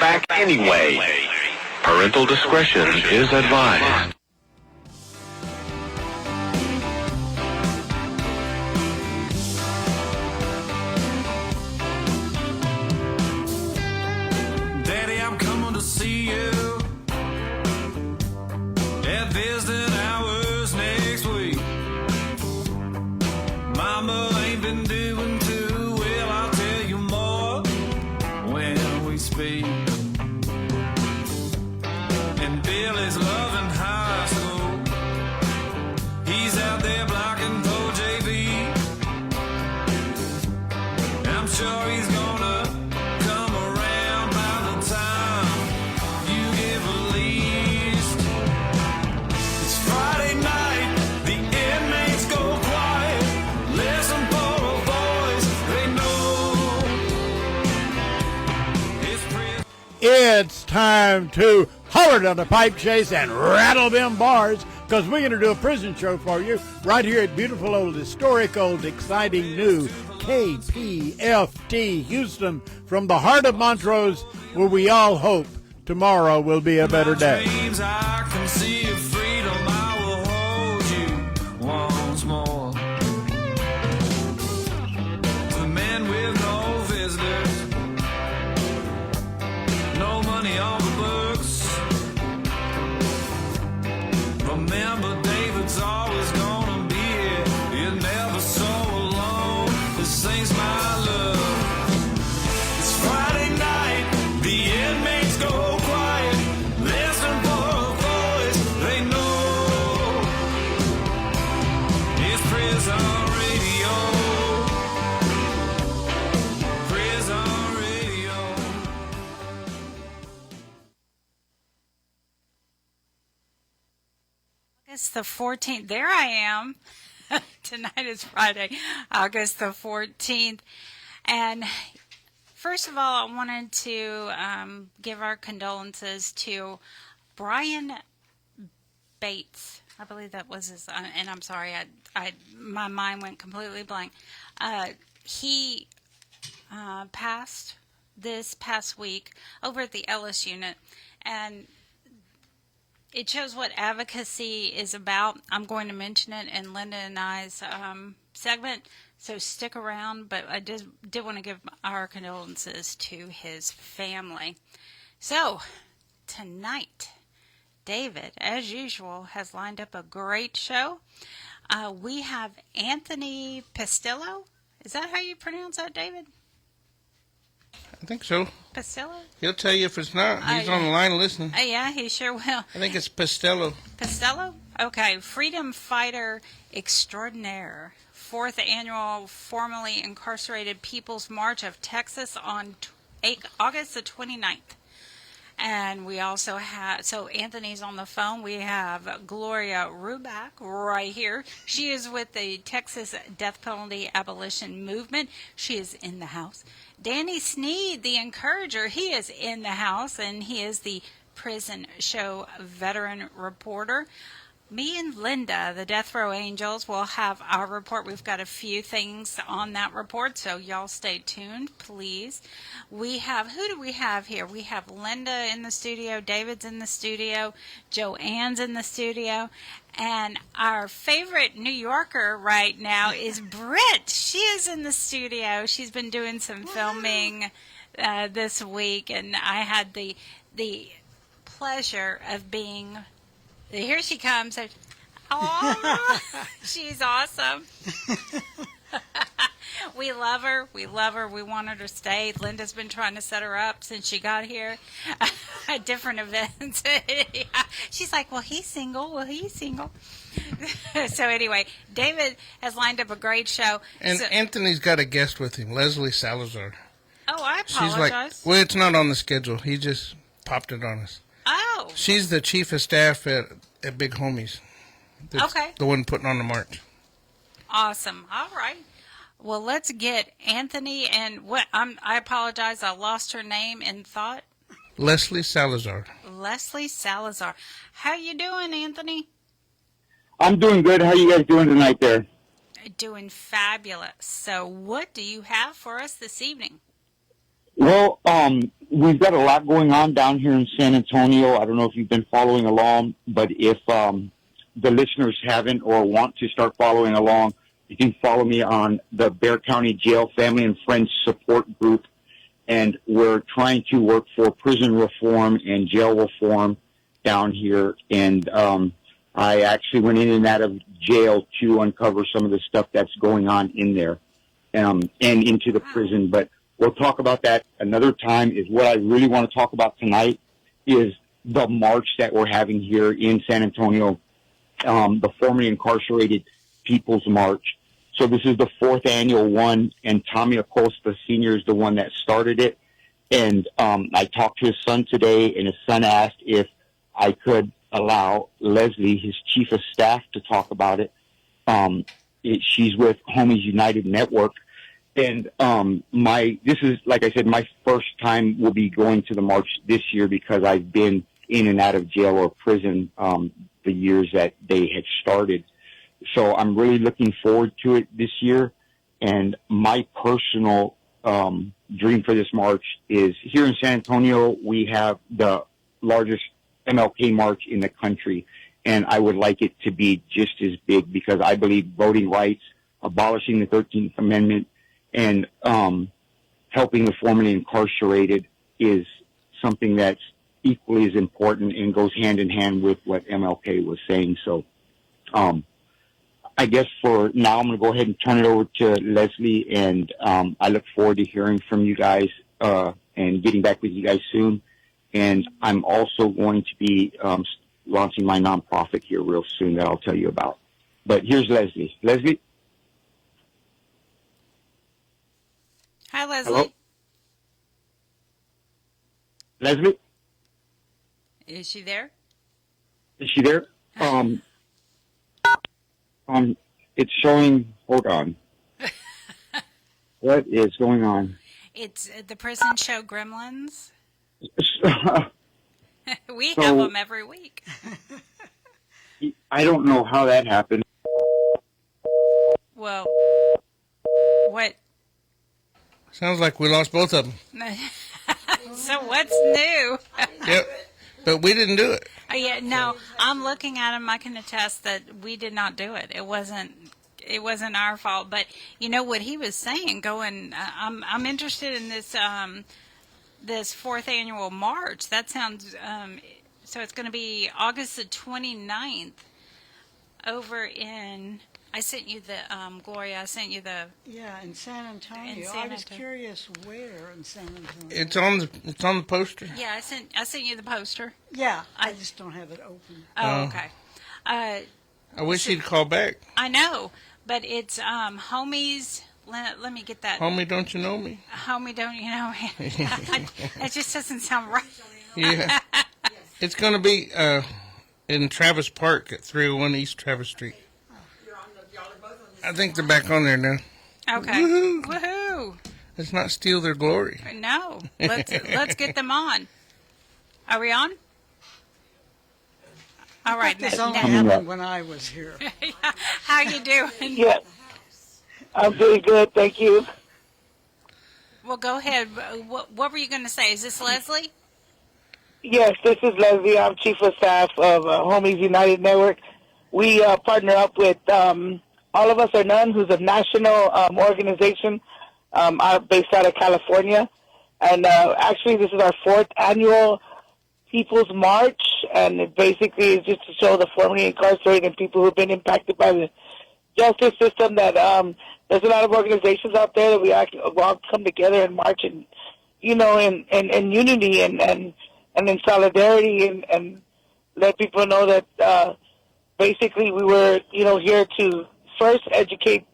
back anyway. Parental discretion is advised. Daddy, I'm coming to see you at visiting hours next week. Mama ain't been doing too well, I'll tell you more when we speak. And Billy's loving high school. He's out there blocking for JV. I'm sure he's gonna come around by the time you get released. It's Friday night, the inmates go quiet. Listen for a voice they know. It's prison. It's time to holler down the pipe chase and rattle them bars, because we're going to do a prison show for you right here at beautiful old, historic old, exciting new KPFT Houston, from the heart of Montrose, where we all hope tomorrow will be a better day. Dreams, I can see your freedom. I will hold you once more. To the men with no visitors, no money on the books. Remember, David's always gonna be here. You're never so alone. This ain't my love. It's Friday night. The inmates go quiet. Listen for a voice they know. It's prison radio. Prison radio. August the 14th. There I am. Tonight is Friday, August the 14th. And first of all, I wanted to give our condolences to Brian Bates. I believe that was his, and I'm sorry, my mind went completely blank. He passed this past week over at the Ellis unit, and it shows what advocacy is about. I'm going to mention it in Linda and I's segment, so stick around. But I did want to give our condolences to his family. So, tonight, David, as usual, has lined up a great show. We have Anthony Pastillo. Is that how you pronounce that, David? I think so. Pastillo? He'll tell you if it's not. He's on the line listening. Yeah, he sure will. I think it's Pastello. Pastello? Okay. Freedom Fighter Extraordinaire. 4th Annual Formerly Incarcerated People's March of Texas on August the 29th. And we also have, so Anthony's on the phone. We have Gloria Ruback right here. She is with the Texas Death Penalty Abolition Movement. She is in the house. Danny Sneed, the encourager, he is in the house, and he is the prison show veteran reporter. Me and Linda, the Death Row Angels, will have our report. We've got a few things on that report, so y'all stay tuned, please. We have, who do we have here? We have Linda in the studio, David's in the studio, Joanne's in the studio, and our favorite New Yorker right now is Britt. She is in the studio. She's been doing some filming this week, and I had the pleasure of being... Here she comes. Oh, she's awesome. We love her. We love her. We want her to stay. Linda's been trying to set her up since she got here at different events. She's like, well, he's single. Well, he's single. So anyway, David has lined up a great show. And Anthony's got a guest with him, Leslie Salazar. Oh, I apologize. She's like, well, it's not on the schedule. He just popped it on us. Oh. She's the chief of staff at Big Homies. Okay. The one putting on the march. Awesome. All right. Well, let's get Anthony and I apologize. I lost her name in thought. Leslie Salazar. Leslie Salazar. How you doing, Anthony? I'm doing good. How are you guys doing tonight there? Doing fabulous. So what do you have for us this evening? Well, we've got a lot going on down here in San Antonio. I don't know if you've been following along, but if the listeners haven't or want to start following along, you can follow me on the Bexar County Jail Family and Friends Support Group. And we're trying to work for prison reform and jail reform down here. And I actually went in and out of jail to uncover some of the stuff that's going on in there and into the prison. But we'll talk about that another time. Is what I really want to talk about tonight is the march that we're having here in San Antonio, the formerly incarcerated People's March. So this is the 4th annual one, and Tommy Acosta Sr. is the one that started it. And I talked to his son today, and his son asked if I could allow Leslie, his chief of staff, to talk about it. She's with Homies United Network. And this is, like I said, my first time will be going to the march this year because I've been in and out of jail or prison the years that they had started. So I'm really looking forward to it this year. And my personal dream for this march is here in San Antonio, we have the largest MLK march in the country. And I would like it to be just as big because I believe voting rights, abolishing the 13th Amendment, and helping the formerly incarcerated is something that's equally as important and goes hand in hand with what MLK was saying. So, I guess for now, I'm going to go ahead and turn it over to Leslie, and I look forward to hearing from you guys and getting back with you guys soon. And I'm also going to be launching my nonprofit here real soon that I'll tell you about. But here's Leslie. Leslie? Hi, Leslie. Hello? Leslie? Is she there? Is she there? It's showing, hold on. What is going on? It's the prison show Gremlins. We So- have them every week. I don't know how that happened. Well, what? Sounds like we lost both of them. So what's new? Yep. But we didn't do it. Oh, yeah, no, I'm looking at him. I can attest that we did not do it. It wasn't our fault. But you know what he was saying? I'm interested in this this 4th annual march. That sounds so. It's going to be August the 29th over in. I sent you the Gloria. I sent you the. Yeah, in San Antonio. In San I was Antonio. curious where in San Antonio. It's on the poster. Yeah, I sent you the poster. Yeah, I just don't have it open. Oh, okay. I wish he'd call back. I know, but it's homies. Let me get that. Homie, don't you know me? Homie, don't you know me? That just doesn't sound right. Yeah. It's going to be in Travis Park at 301 East Travis Street. I think they're back on there now. Okay. Woohoo. Woohoo! Let's not steal their glory. No, let's get them on. Are we on? All right. This now- only now- happened when I was here. How you doing? Yes. I'm doing good, thank you. Well, go ahead. What were you going to say? Is this Leslie? Yes, this is Leslie. I'm Chief of Staff of Homies United Network. We partner up with All of Us or None, who's a national organization based out of California. And actually, this is our 4th annual People's March, and it basically is just to show the formerly incarcerated people who've been impacted by the justice system that there's a lot of organizations out there that we all come together and march and, you know, in unity and in solidarity and let people know that basically we were, you know, here to first educate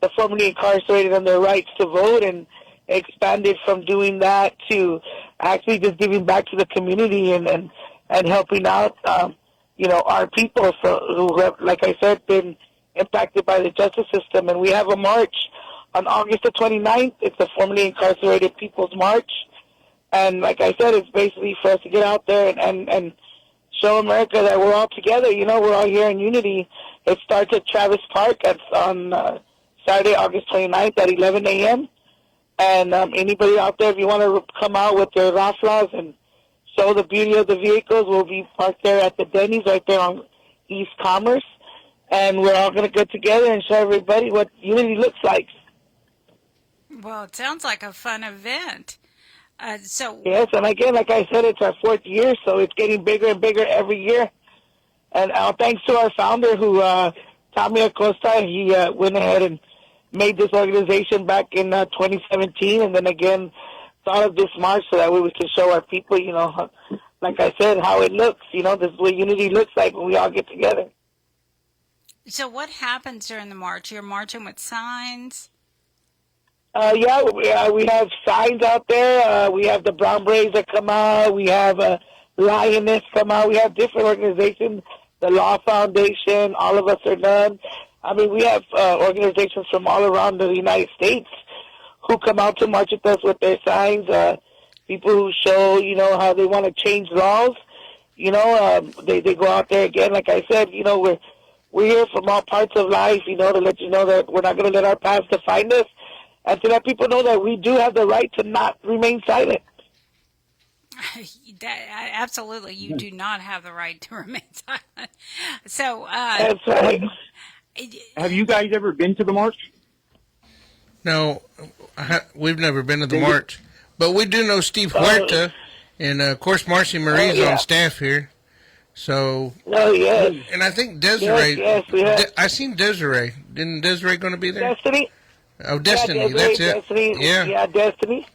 the formerly incarcerated on their rights to vote and expanded from doing that to actually just giving back to the community and helping out, you know, our people who have, like I said, been impacted by the justice system. And we have a march on August the 29th. It's the formerly incarcerated People's March. And like I said, it's basically for us to get out there and show America that we're all together. You know, we're all here in unity. It starts at Travis Park on Saturday, August 29th at 11 a.m. And anybody out there, if you want to come out with your raflas and show the beauty of the vehicles, we'll be parked there at the Denny's right there on East Commerce. And we're all going to get together and show everybody what unity looks like. Well, it sounds like a fun event. Yes, and again, like I said, it's our 4th year, so it's getting bigger and bigger every year. And thanks to our founder, who Tommy Acosta, he went ahead and made this organization back in 2017, and then again thought of this march so that way we can show our people, like I said, how it looks. This is what unity looks like when we all get together. So what happens during the march? You're marching with signs? We have signs out there. We have the Brown Braves that come out. We have Lioness come out. We have different organizations, the Law Foundation, All of Us Are None. I mean, we have organizations from all around the United States who come out to march with us with their signs. People who show, how they want to change laws. They go out there again. Like I said, we're here from all parts of life, to let you know that we're not going to let our past define us, and to let people know that we do have the right to not remain silent. Absolutely, you do not have the right to remain silent. So, that's right. Have you guys ever been to the march? No, we've never been to the march, but we do know Steve Huerta, and of course Marcy Marie's on staff here. So, yes. And I think Desiree. Yes, we have. I seen Desiree. Didn't Desiree going to be there? Destiny. Oh, Destiny. Yeah, That's it. Destiny. Yeah, Destiny.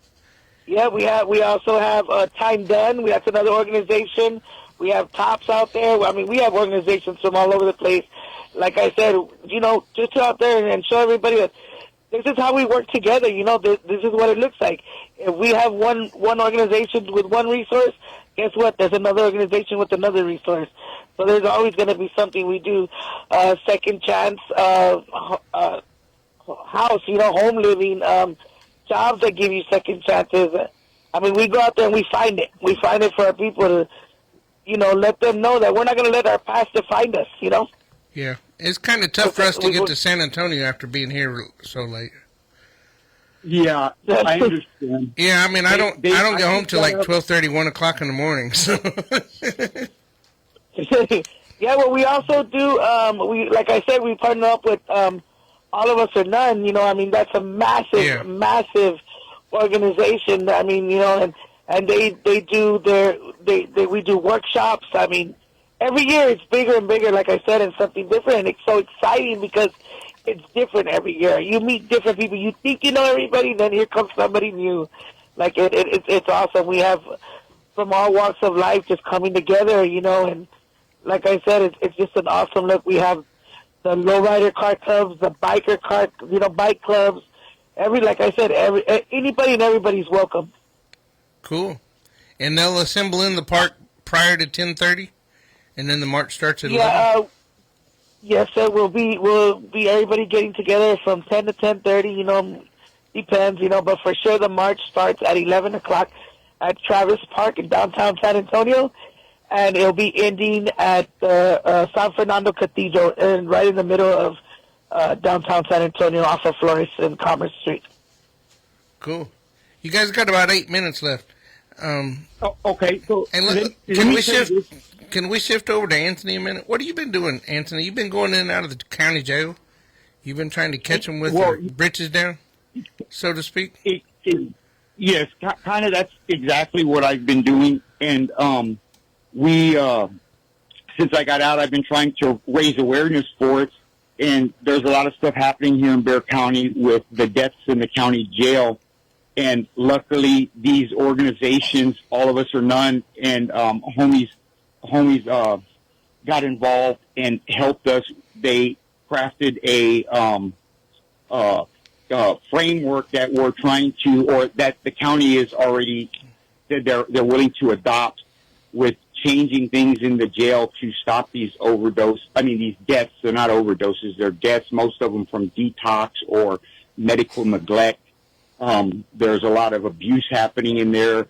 Yeah, we also have Time Done. That's another organization. We have Tops out there. I mean, we have organizations from all over the place. Like I said, just out there and show everybody that this is how we work together. This is what it looks like. If we have one organization with one resource, guess what? There's another organization with another resource. So there's always going to be something we do. Second chance house, home living, jobs that give you second chances. I mean, we go out there and we find it. We find it for our people to, let them know that we're not going to let our past define us, Yeah, it's kind of tough for us to get to San Antonio after being here so late. Yeah, I understand. Yeah, I mean, I don't get home till like 12:30, 1 o'clock in the morning. So. Yeah, well, we also do. Like I said, we partner up with All of Us or None. I mean, that's a massive organization. I mean, and they do we do workshops. I mean, every year it's bigger and bigger, like I said, and something different. And it's so exciting because it's different every year. You meet different people. You think you know everybody, then here comes somebody new. Like it's awesome. We have from all walks of life just coming together, and like I said, it's just an awesome look. We have the lowrider car clubs, the biker car, bike clubs. Like I said, anybody and everybody's welcome. Cool. And they'll assemble in the park prior to 10:30, and then the march starts at 11. Yes, sir. We'll be everybody getting together from 10 to 10:30. Depends, but for sure the march starts at 11 o'clock at Travis Park in downtown San Antonio, and it'll be ending at the San Fernando Cathedral, and right in the middle of downtown San Antonio, off of Flores and Commerce Street. Cool. You guys got about 8 minutes left. Okay. So, and can we shift over to Anthony a minute? What have you been doing, Anthony? You've been going in and out of the county jail. You've been trying to catch them with their britches down, so to speak. Yes, kind of. That's exactly what I've been doing. And we, since I got out, I've been trying to raise awareness for it. And there's a lot of stuff happening here in Bexar County with the deaths in the county jail. And luckily, these organizations, All of Us or None, and homies got involved and helped us. They crafted a framework that we're trying to, or that the county is already, they're willing to adopt, with changing things in the jail to stop these these deaths. They're not overdoses, they're deaths, most of them from detox or medical neglect. There's a lot of abuse happening in there.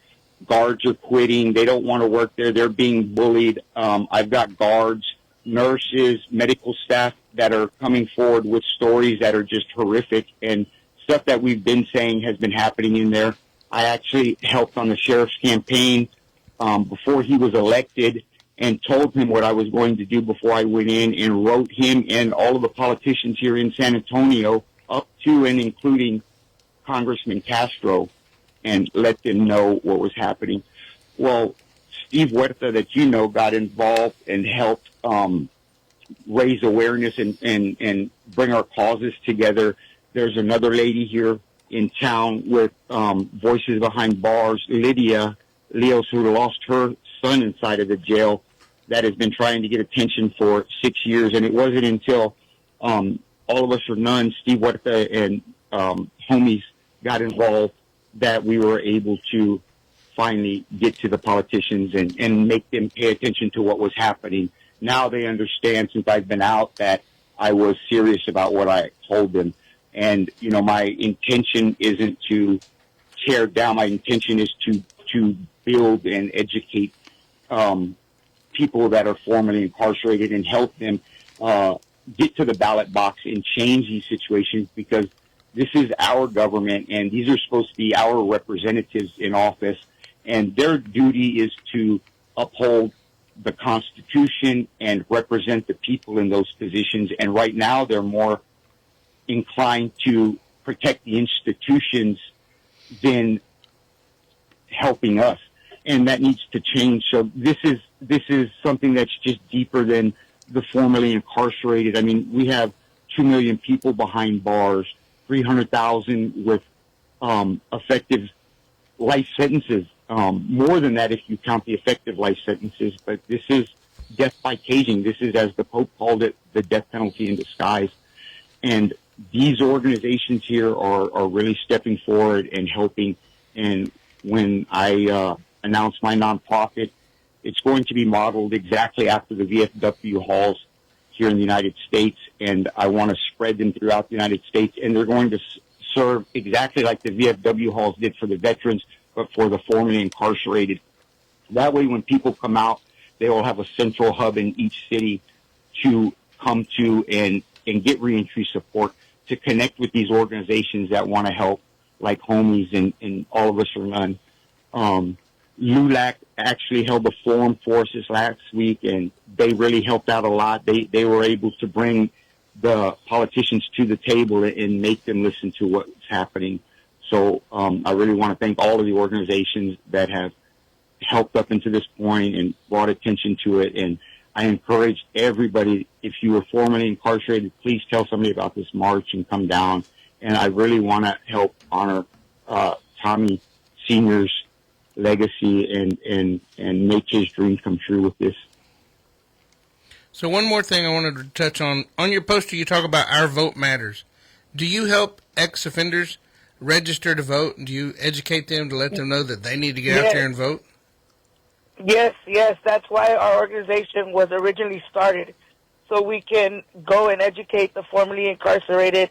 Guards are quitting. They don't want to work there. They're being bullied. I've got guards, nurses, medical staff that are coming forward with stories that are just horrific and stuff that we've been saying has been happening in there. I actually helped on the sheriff's campaign before he was elected, and told him what I was going to do before I went in, and wrote him and all of the politicians here in San Antonio, up to and including Congressman Castro, and let them know what was happening. Well, Steve Huerta, that you know, got involved and helped raise awareness and bring our causes together. There's another lady here in town with Voices Behind Bars, Lydia Leos, who lost her son inside of the jail, that has been trying to get attention for 6 years. And it wasn't until All of Us or None, Steve Huerta and homies got involved that we were able to finally get to the politicians and make them pay attention to what was happening. Now they understand, since I've been out, that I was serious about what I told them. And, you know, my intention isn't to tear down. My intention is to build and educate people that are formerly incarcerated and help them get to the ballot box and change these situations, because this is our government and these are supposed to be our representatives in office, and their duty is to uphold the Constitution and represent the people in those positions. And right now they're more inclined to protect the institutions than helping us. And that needs to change. So this is something that's just deeper than the formerly incarcerated. I mean, we have 2 million people behind bars, 300,000 with effective life sentences. More than that if you count the effective life sentences. But this is death by caging. This is, as the Pope called it, the death penalty in disguise. And these organizations here are really stepping forward and helping. And when I announce my nonprofit, it's going to be modeled exactly after the VFW halls here in the United States, and I want to spread them throughout the United States, and they're going to serve exactly like the VFW halls did for the veterans, but for the formerly incarcerated. That way, when people come out, they will have a central hub in each city to come to and get reentry support, to connect with these organizations that want to help, like Homies and All of Us or None. LULAC actually held a forum for us this last week, and they really helped out a lot. They were able to bring the politicians to the table and make them listen to what's happening. So I really want to thank all of the organizations that have helped up into this point and brought attention to it. And I encourage everybody, if you were formerly incarcerated, please tell somebody about this march and come down. And I really want to help honor Tommy Sr.'s legacy and make his dream come true with this. So one more thing I wanted to touch on. On your poster, you talk about Our Vote Matters. Do you help ex-offenders register to vote? Do you educate them to let them know that they need to get out there and vote? Yes. That's why our organization was originally started, so we can go and educate the formerly incarcerated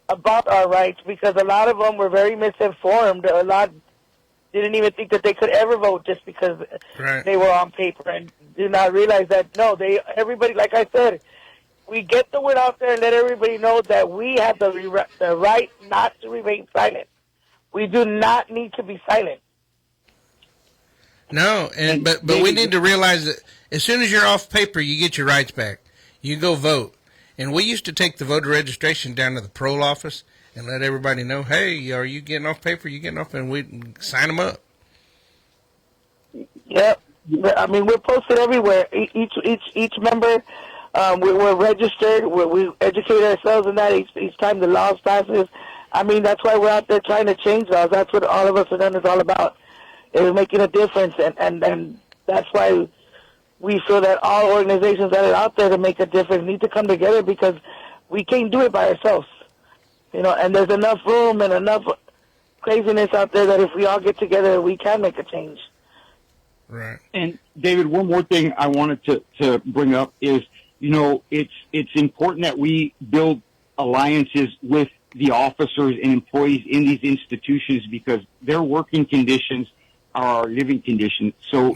about our rights, because a lot of them were very misinformed. A lot didn't even think that they could ever vote just because they were on paper, and did not realize that, no, everybody, like I said, we get the word out there and let everybody know that we have the right not to remain silent. We do not need to be silent. No, but we need to realize that as soon as you're off paper, you get your rights back. You go vote. And we used to take the voter registration down to the parole office and let everybody know, hey, are you getting off paper? You getting off? And we'd sign them up. Yep. I mean, we're posted everywhere. Each member, we're registered. We educate ourselves in that each time the laws passes. I mean, that's why we're out there trying to change laws. That's what All of Us are done is all about. Is making a difference, and that's why we feel that all organizations that are out there to make a difference need to come together, because we can't do it by ourselves. You know, and there's enough room and enough craziness out there that if we all get together, we can make a change. Right. And David, one more thing I wanted to bring up is, you know, it's important that we build alliances with the officers and employees in these institutions, because their working conditions are our living conditions. So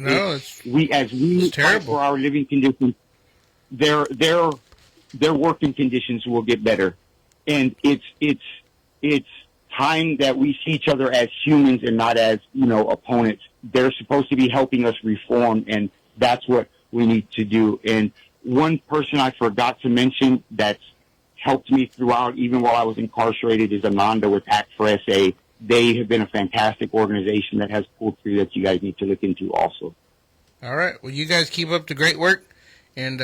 we fight for our living conditions, their working conditions will get better. And it's time that we see each other as humans and not as, opponents. They're supposed to be helping us reform, and that's what we need to do. And one person I forgot to mention that's helped me throughout, even while I was incarcerated, is Ananda with Act for SA. They have been a fantastic organization that has pulled through that you guys need to look into also. All right. Well, you guys keep up the great work and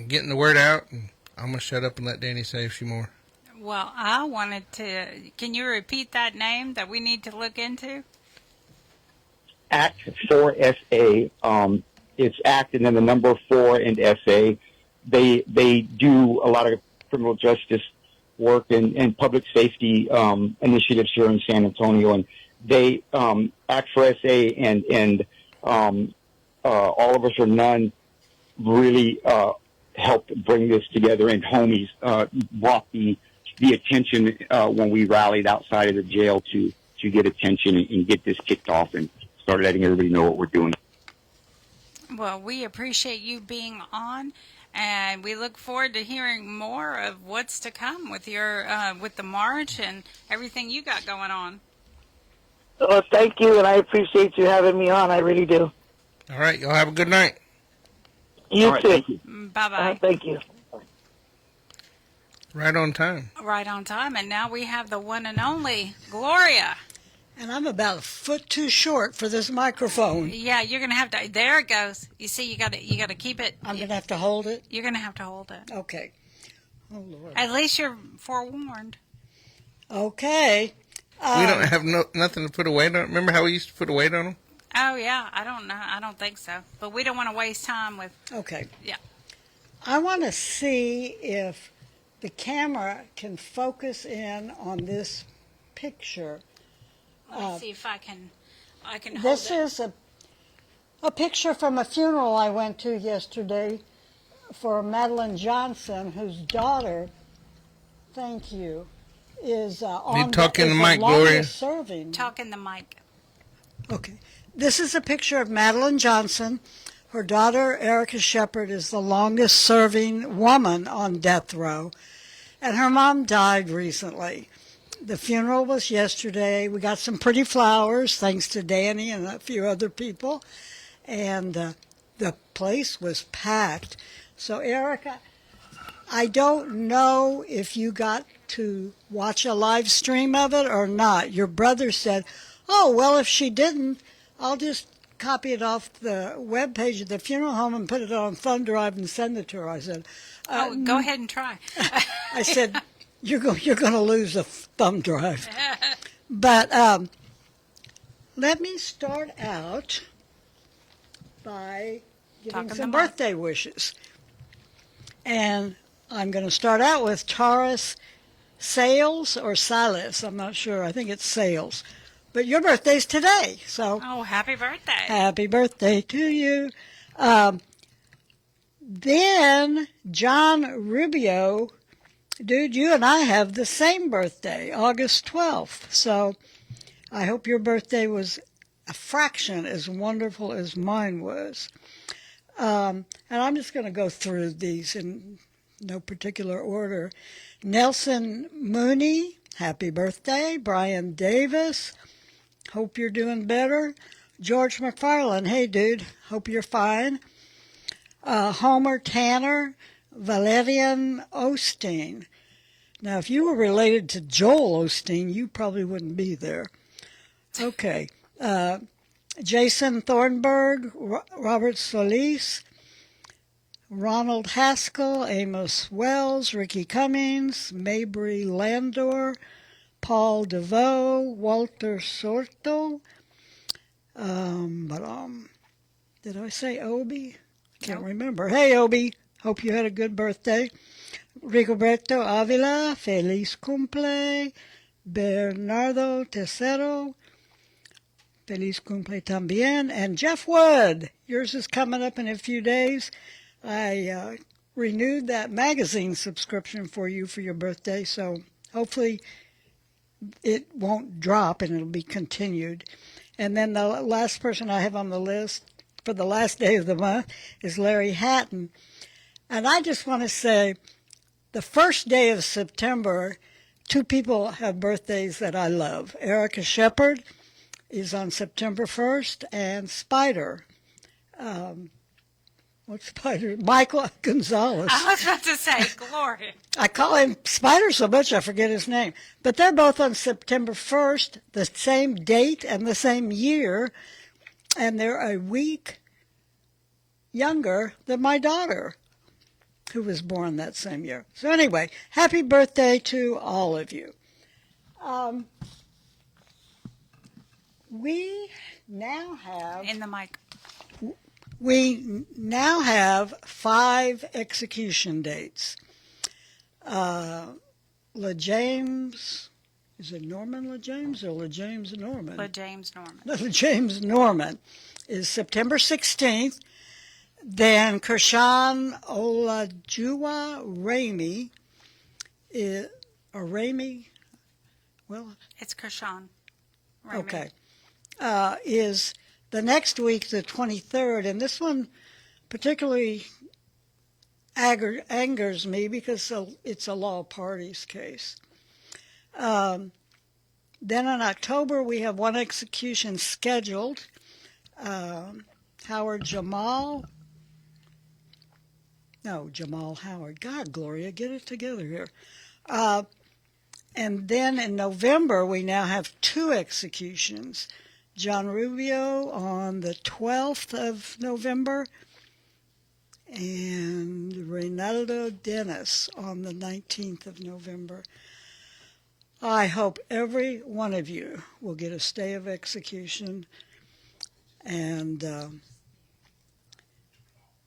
getting the word out. And I'm going to shut up and let Dani say a few more. Well, I wanted to, can you repeat that name that we need to look into? Act for SA. It's Act and then the number 4 and SA. They do a lot of criminal justice work and public safety initiatives here in San Antonio, and they Act for SA and All of Us or None really helped bring this together, and homies brought the attention when we rallied outside of the jail to get attention and get this kicked off and start letting everybody know what we're doing. Well, we appreciate you being on, and we look forward to hearing more of what's to come with your with the march and everything you got going on. Well, thank you, and I appreciate you having me on. I really do. All right. Y'all have a good night. You All right, too. thank you. Bye-bye. Thank you. Right on time. Right on time, and now we have the one and only Gloria. And I'm about a foot too short for this microphone. Yeah, you're gonna have to. There it goes. You see, you got to keep it. I'm going to have to hold it? You're gonna have to hold it. Okay. Oh, Lord. At least you're forewarned. Okay. We don't have nothing to put a weight on. Remember how we used to put a weight on them? Oh yeah, I don't know. I don't think so. But we don't want to waste time with. Okay. Yeah. I want to see if the camera can focus in on this picture. Let me see if I can hold This it. is a picture from a funeral I went to yesterday for Madeline Johnson, whose daughter, thank you, is on talk in the mic, longest Gloria. serving. Talk in the mic. Okay. This is a picture of Madeline Johnson. Her daughter, Erica Shepard, is the longest serving woman on death row. And her mom died recently. The funeral was yesterday. We got some pretty flowers, thanks to Dani and a few other people. And the place was packed. So, Erica, I don't know if you got to watch a live stream of it or not. Your brother said, oh, well, if she didn't, I'll just copy it off the webpage of the funeral home and put it on thumb drive and send it to her. I said, Go ahead and try. I said, you're going to lose a thumb drive. But let me start out by giving Talking some the mic. birthday wishes. And I'm going to start out with Taurus Sales or Silas. I'm not sure. I think it's Sales. But your birthday's today, so Oh, happy birthday. happy birthday to you. Then John Rubio, dude, you and I have the same birthday, August 12th. So I hope your birthday was a fraction as wonderful as mine was. And I'm just going to go through these in no particular order. Nelson Mooney, happy birthday. Brian Davis, hope you're doing better. George McFarland, hey, dude, hope you're fine. Homer Tanner, Valerian Osteen. Now, if you were related to Joel Osteen, you probably wouldn't be there. Okay. Jason Thornburg, Robert Solis, Ronald Haskell, Amos Wells, Ricky Cummings, Mabry Landor, Paul DeVoe, Walter Sorto. Did I say Obi? Can't remember. Hey, Obi. Hope you had a good birthday. Rigoberto Avila, feliz cumple. Bernardo Tesero, feliz cumple también. And Jeff Wood, yours is coming up in a few days. I renewed that magazine subscription for you for your birthday, so hopefully it won't drop and it'll be continued. And then the last person I have on the list for the last day of the month is Larry Hatton. And I just want to say the first day of September two people have birthdays that I love. Erica Shepard is on September 1st, and Spider. What's Spider? Michael Gonzalez. I was about to say, Gloria. I call him Spider so much I forget his name. But they're both on September 1st, the same date and the same year, and they're a week younger than my daughter, who was born that same year. So anyway, happy birthday to all of you. We now have... In the mic. We now have 5 execution dates. LaJames, is it Norman LaJames or LaJames Norman? LaJames Norman. LaJames Norman is September 16th. Then Kershawn Olajua Ramey, It's Kershawn. okay, is the next week, the 23rd, and this one particularly angers me because it's a law parties case. Then in October, we have one execution scheduled. Jamal Howard. God, Gloria, get it together here. And then in November, we now have 2 executions. John Rubio on the 12th of November and Reynaldo Dennis on the 19th of November. I hope every one of you will get a stay of execution, and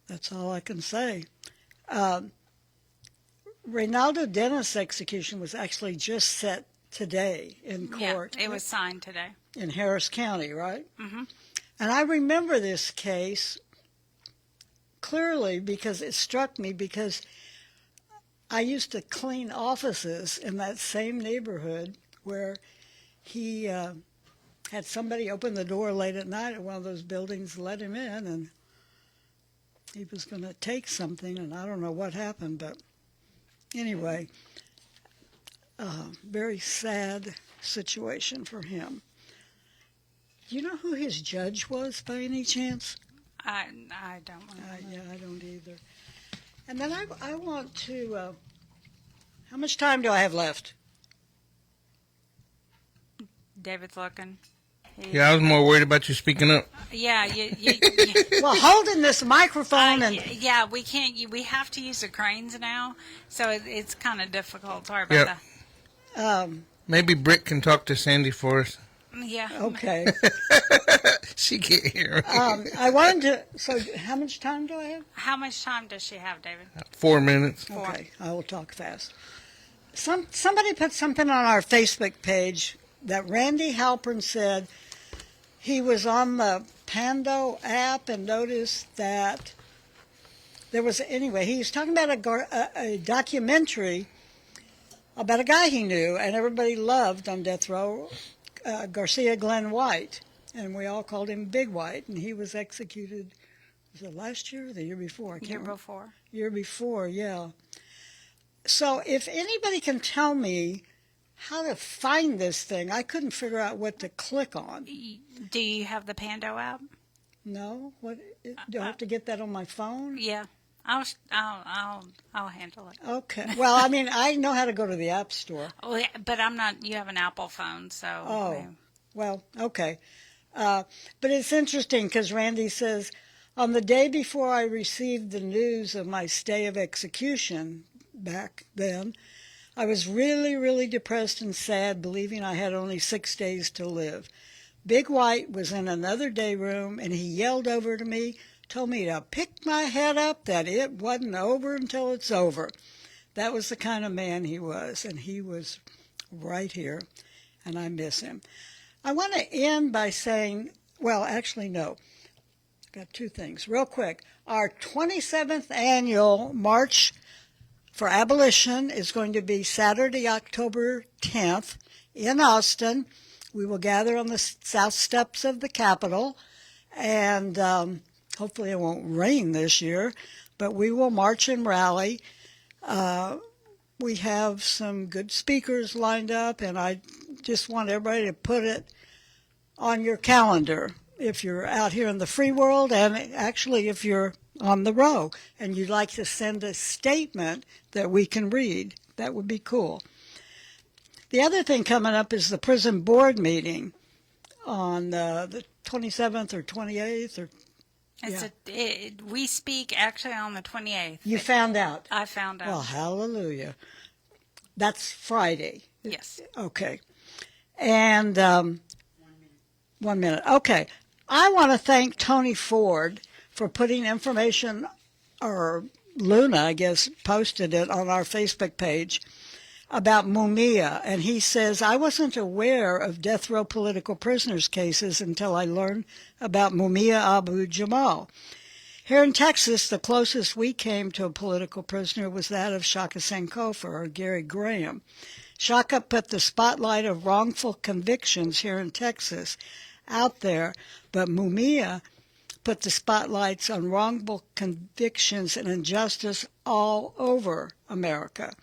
that's all I can say. Reynaldo Dennis' execution was actually just set today in court. Yeah, it was signed today. In Harris County, right? Mm-hmm. And I remember this case clearly because it struck me because I used to clean offices in that same neighborhood where he had somebody open the door late at night at one of those buildings, let him in, and he was going to take something, and I don't know what happened, but anyway, very sad situation for him. Do you know who his judge was by any chance? I don't want to know. Yeah, I don't either. And then I want to, how much time do I have left? David's looking. Yeah, I was more worried about you speaking up. Yeah, you Well, holding this microphone and... yeah, we can't. We have to use the cranes now, so it's kind of difficult. Sorry about that. Maybe Britt can talk to Sandy for us. Yeah. Okay. She can't hear. I wanted to... So how much time do I have? How much time does she have, David? 4 minutes. Okay, I will talk fast. Somebody put something on our Facebook page that Randy Halpern said he was on the Pando app and noticed that there was... Anyway, he was talking about a documentary about a guy he knew and everybody loved on death row, Garcia Glenn White, and we all called him Big White, and he was executed, was it last year or the year before? Year before, yeah. So if anybody can tell me how to find this thing, I couldn't figure out what to click on. Do you have the Pando app? No? What? Do I have to get that on my phone? Yeah. I'll handle it. Okay. Well, I mean, I know how to go to the App Store. Oh, yeah, but I'm not. You have an Apple phone, so. Oh, well, okay. But it's interesting because Randy says, on the day before I received the news of my stay of execution back then, I was really, really depressed and sad, believing I had only 6 days to live. Big White was in another day room, and he yelled over to me, told me to pick my head up, that it wasn't over until it's over. That was the kind of man he was, and he was right here, and I miss him. I want to end by saying, well, actually, no. I've got 2 things. Real quick. Our 27th annual March for Abolition is going to be Saturday, October 10th in Austin. We will gather on the south steps of the Capitol, and hopefully it won't rain this year, but we will march and rally. we have some good speakers lined up, and I just want everybody to put it on your calendar if you're out here in the free world, and actually if you're on the row and you'd like to send a statement that we can read. That would be cool. The other thing coming up is the prison board meeting on the 27th or 28th. Or we speak actually on the 28th. You found out? I found out. Well, hallelujah. That's Friday. Yes. Okay. And 1 minute. Okay. I want to thank Tony Ford for putting information, or Luna, I guess, posted it on our Facebook page about Mumia. And he says, I wasn't aware of death row political prisoners cases until I learned about Mumia Abu Jamal. Here in Texas, the closest we came to a political prisoner was that of Shaka Sankofa, or Gary Graham. Shaka put the spotlight of wrongful convictions here in Texas out there, but Mumia put the spotlights on wrongful convictions and injustice all over America.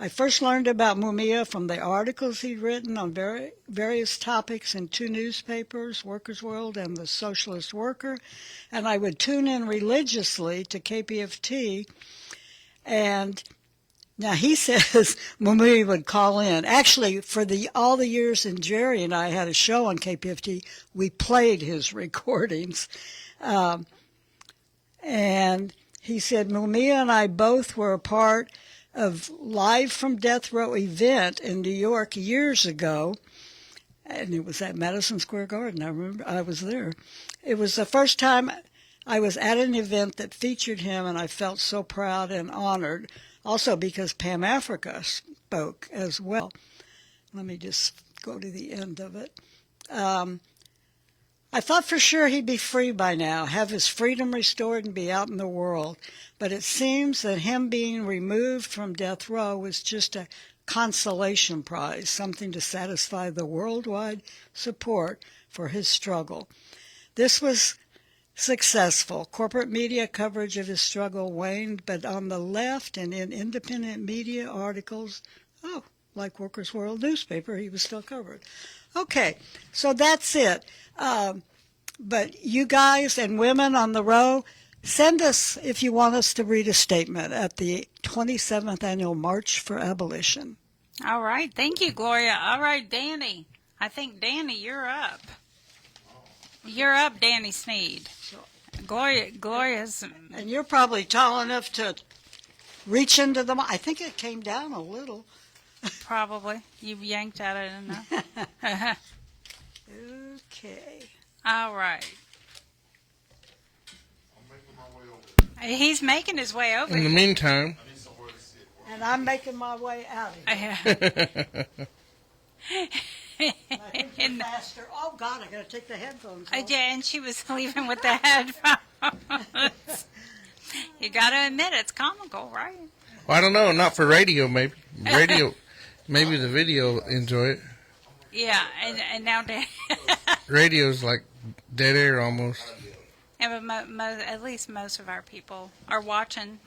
I first learned about Mumia from the articles he'd written on various topics in two newspapers, Workers' World and The Socialist Worker, and I would tune in religiously to KPFT. And now he says Mumia would call in. Actually, for all the years and Jerry and I had a show on KPFT, we played his recordings. And he said Mumia and I both were a part of Live from Death Row event in New York years ago, and it was at Madison Square Garden. I remember I was there. It was the first time I was at an event that featured him, and I felt so proud and honored, also because Pam Africa spoke as well. Let me just go to the end of it. I thought for sure he'd be free by now, have his freedom restored and be out in the world. But it seems that him being removed from death row was just a consolation prize, something to satisfy the worldwide support for his struggle. This was successful. Corporate media coverage of his struggle waned, but on the left and in independent media articles, like Workers' World newspaper, he was still covered. Okay, so that's it. But you guys and women on the row, send us if you want us to read a statement at the 27th Annual March for Abolition. All right. Thank you, Gloria. All right, Dani. I think, Dani, you're up. You're up, Dani Sneed. Gloria's... And you're probably tall enough to reach into the... I think it came down a little. Probably. You yanked at it enough. Okay. All right. He's making his way over. In the meantime. And I'm making my way out of here. Faster. Oh, God, I got to take the headphones off. Yeah, and she was leaving with the headphones. You got to admit, it's comical, right? Well, I don't know. Not for radio, maybe. Radio, maybe the video enjoy it. Yeah, and now... Radio's like dead air almost. Yeah, but at least most of our people are watching.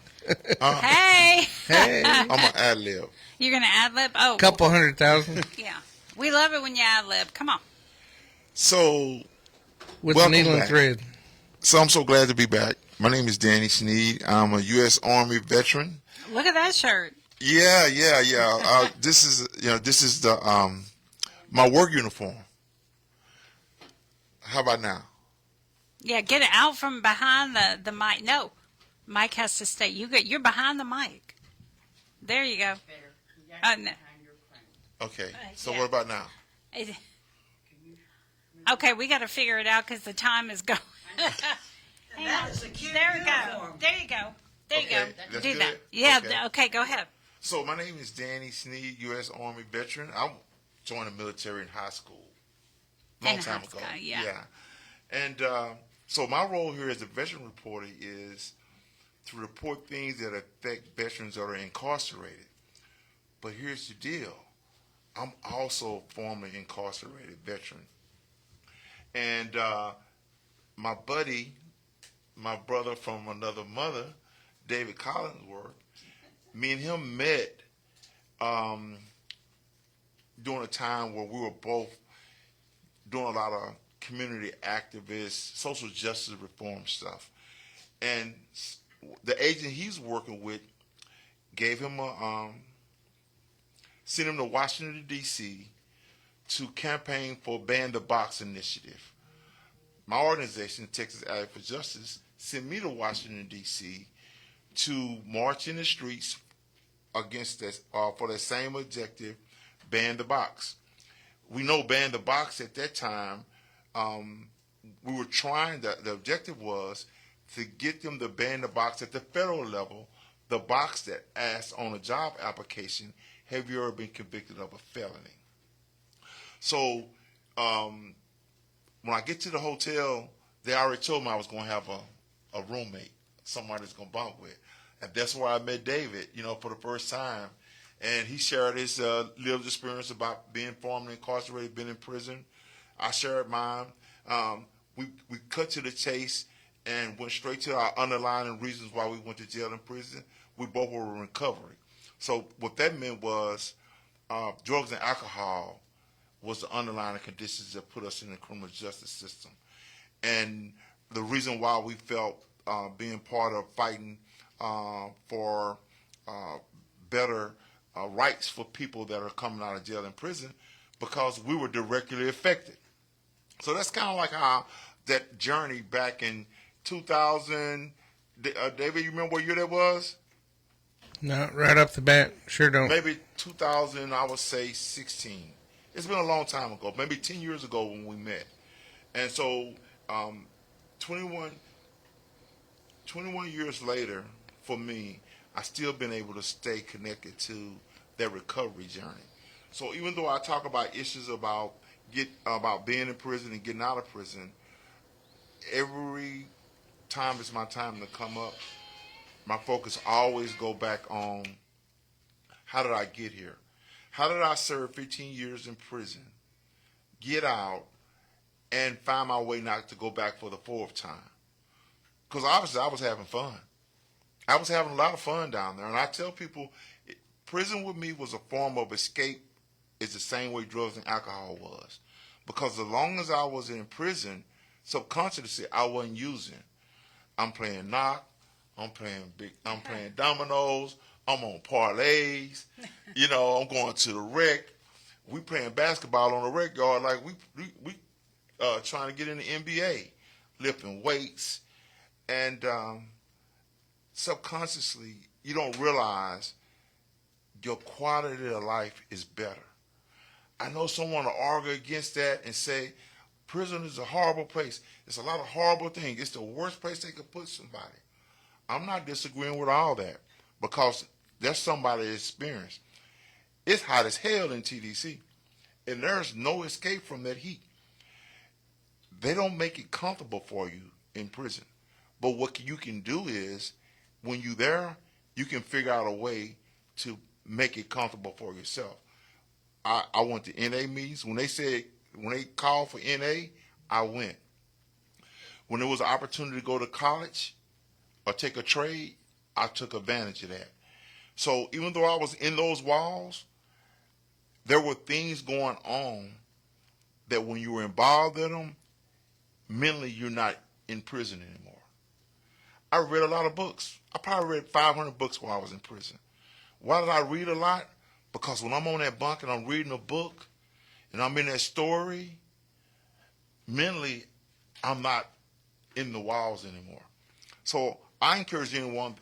Hey! I'm going to ad-lib. You're going to ad-lib? Oh. Couple 100,000. Yeah. We love it when you ad-lib. Come on. So, with the needle and thread. So I'm so glad to be back. My name is Dani Sneed. I'm a U.S. Army veteran. Look at that shirt. Yeah. This is the my work uniform. How about now? Yeah, get it out from behind the mic. No, mic has to stay. You're behind the mic. There you go. No. Okay. So what about now? Okay, we got to figure it out because the time is going. That is a cute there we uniform. go. There you go. There you go. That's Do good? that. Yeah. Okay, go ahead. So my name is Dani Sneed, U.S. Army veteran. I joined the military in high school. Long time ago. Yeah. And so my role here as a veteran reporter is to report things that affect veterans that are incarcerated. But here's the deal. I'm also a former incarcerated veteran. And my buddy, my brother from another mother, David Collingsworth, me and him met during a time where we were both doing a lot of community activist, social justice reform stuff. And the agent he's working with gave him sent him to Washington, D.C. to campaign for Ban the Box initiative. My organization, Texas Allied for Justice, sent me to Washington, D.C. to march in the streets against this, for the same objective, Ban the Box. We know Ban the Box at that time, we were trying, the objective was to get them to ban the box at the federal level, the box that asks on a job application, have you ever been convicted of a felony? So when I get to the hotel, they already told me I was going to have a roommate, somebody that's going to bunk with. And that's where I met David, for the first time. And he shared his lived experience about being formerly incarcerated, being in prison. I shared mine. We cut to the chase and went straight to our underlying reasons why we went to jail and prison. We both were in recovery. So what that meant was drugs and alcohol was the underlying conditions that put us in the criminal justice system. And the reason why we felt being part of fighting for better rights for people that are coming out of jail and prison, because we were directly affected. So that's kind of like how that journey back in 2000, David, you remember what year that was? No, right off the bat, sure don't. Maybe 2000, I would say 16. It's been a long time ago, maybe 10 years ago when we met. And so 21 years later, for me, I still been able to stay connected to that recovery journey. So even though I talk about issues about being in prison and getting out of prison, every time it's my time to come up, my focus always go back on how did I get here? How did I serve 15 years in prison, get out, and find my way not to go back for the fourth time? Because obviously I was having fun. I was having a lot of fun down there. And I tell people, prison with me was a form of escape. It's the same way drugs and alcohol was. Because as long as I was in prison, subconsciously I wasn't using. I'm playing knock. I'm playing dominoes. I'm on parlays. I'm going to the rec. We playing basketball on the rec yard like we trying to get in the NBA, lifting weights, and subconsciously you don't realize your quality of life is better. I know someone will argue against that and say prison is a horrible place. It's a lot of horrible things. It's the worst place they could put somebody. I'm not disagreeing with all that because that's somebody's experience. It's hot as hell in TDC, and there's no escape from that heat. They don't make it comfortable for you in prison. But what you can do is, when you're there, you can figure out a way to make it comfortable for yourself. I went to NA meetings. When they called for NA, I went. When there was an opportunity to go to college or take a trade, I took advantage of that. So even though I was in those walls, there were things going on that when you were involved in them, mentally you're not in prison anymore. I read a lot of books. I probably read 500 books while I was in prison. Why did I read a lot? Because when I'm on that bunk and I'm reading a book and I'm in that story, mentally I'm not in the walls anymore. So I encourage anyone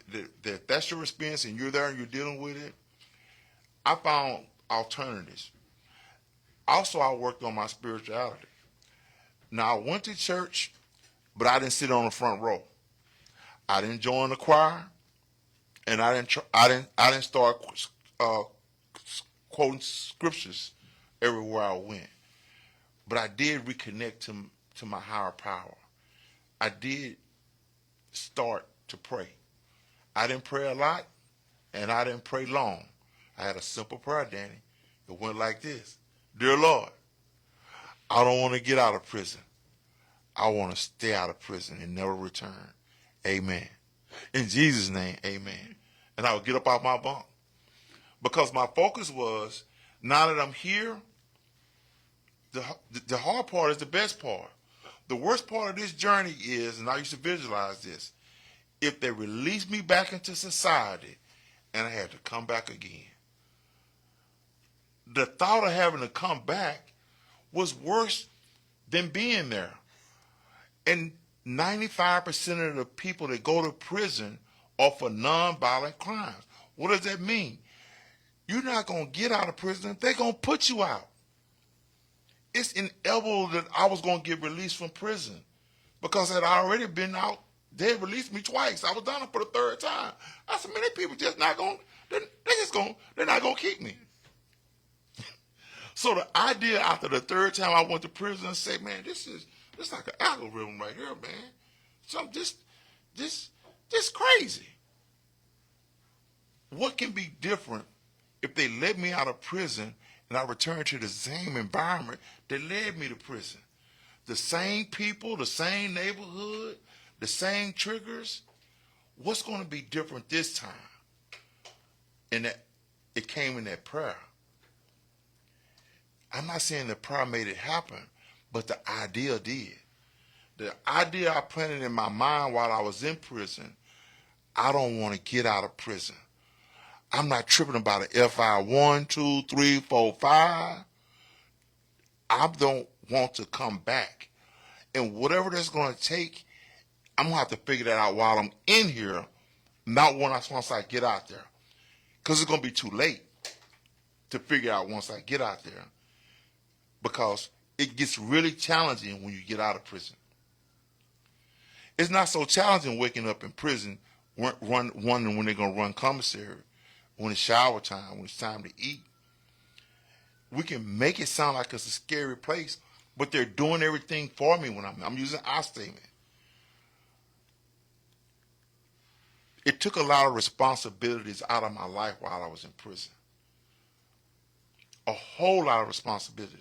that that's your experience and you're there and you're dealing with it. I found alternatives. Also, I worked on my spirituality. Now, I went to church, but I didn't sit on the front row. I didn't join the choir, and I didn't start quoting scriptures everywhere I went. But I did reconnect to my higher power. I did start to pray. I didn't pray a lot, and I didn't pray long. I had a simple prayer, Dani. It went like this. Dear Lord, I don't want to get out of prison. I want to stay out of prison and never return. Amen. In Jesus' name, amen. And I would get up out my bunk. because my focus was, now that I'm here, the hard part is the best part. The worst part of this journey is, and I used to visualize this, if they release me back into society and I had to come back again. The thought of having to come back was worse than being there. And 95% of the people that go to prison are for nonviolent crimes. What does that mean? You're not going to get out of prison. They're going to put you out. It's inevitable that I was going to get released from prison because I'd already been out. They had released me twice. I was down for the third time. I said, man, these people just not going, they're not going to keep me. So the idea after the third time I went to prison and said, man, this like an algorithm right here, man. Something just crazy. What can be different if they let me out of prison and I return to the same environment that led me to prison? The same people, the same neighborhood, the same triggers. What's going to be different this time? And that it came in that prayer. I'm not saying the prayer made it happen, but the idea did. The idea I planted in my mind while I was in prison, I don't want to get out of prison. I'm not tripping about an FI 1, 2, 3, 4, 5. I don't want to come back. And whatever that's going to take, I'm going to have to figure that out while I'm in here, not once I get out there. Because it's going to be too late to figure out once I get out there. Because it gets really challenging when you get out of prison. It's not so challenging waking up in prison, wondering when they're going to run commissary, when it's shower time, when it's time to eat. We can make it sound like it's a scary place, but they're doing everything for me when I'm using I statement. It took a lot of responsibilities out of my life while I was in prison. A whole lot of responsibilities.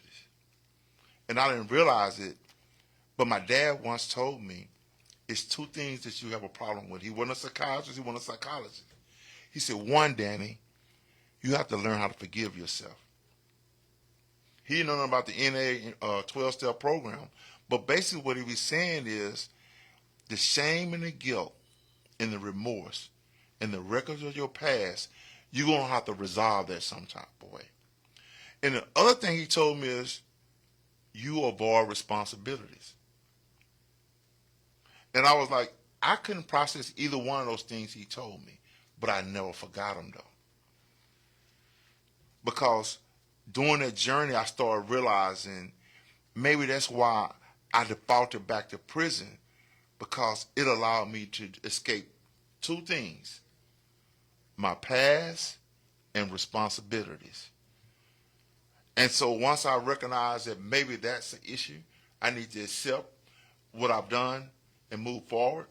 And I didn't realize it, but my dad once told me, it's two things that you have a problem with. He wasn't a psychiatrist, he wasn't a psychologist. He said, one, Danny, you have to learn how to forgive yourself. He didn't know nothing about the NA 12-step program, but basically what he was saying is the shame and the guilt and the remorse and the records of your past, you're going to have to resolve that some type of way. And the other thing he told me is you avoid responsibilities. And I was like, I couldn't process either one of those things he told me, but I never forgot them though. Because during that journey, I started realizing maybe that's why I defaulted back to prison, because it allowed me to escape two things, my past and responsibilities. And so once I recognized that maybe that's an issue, I need to accept what I've done and move forward.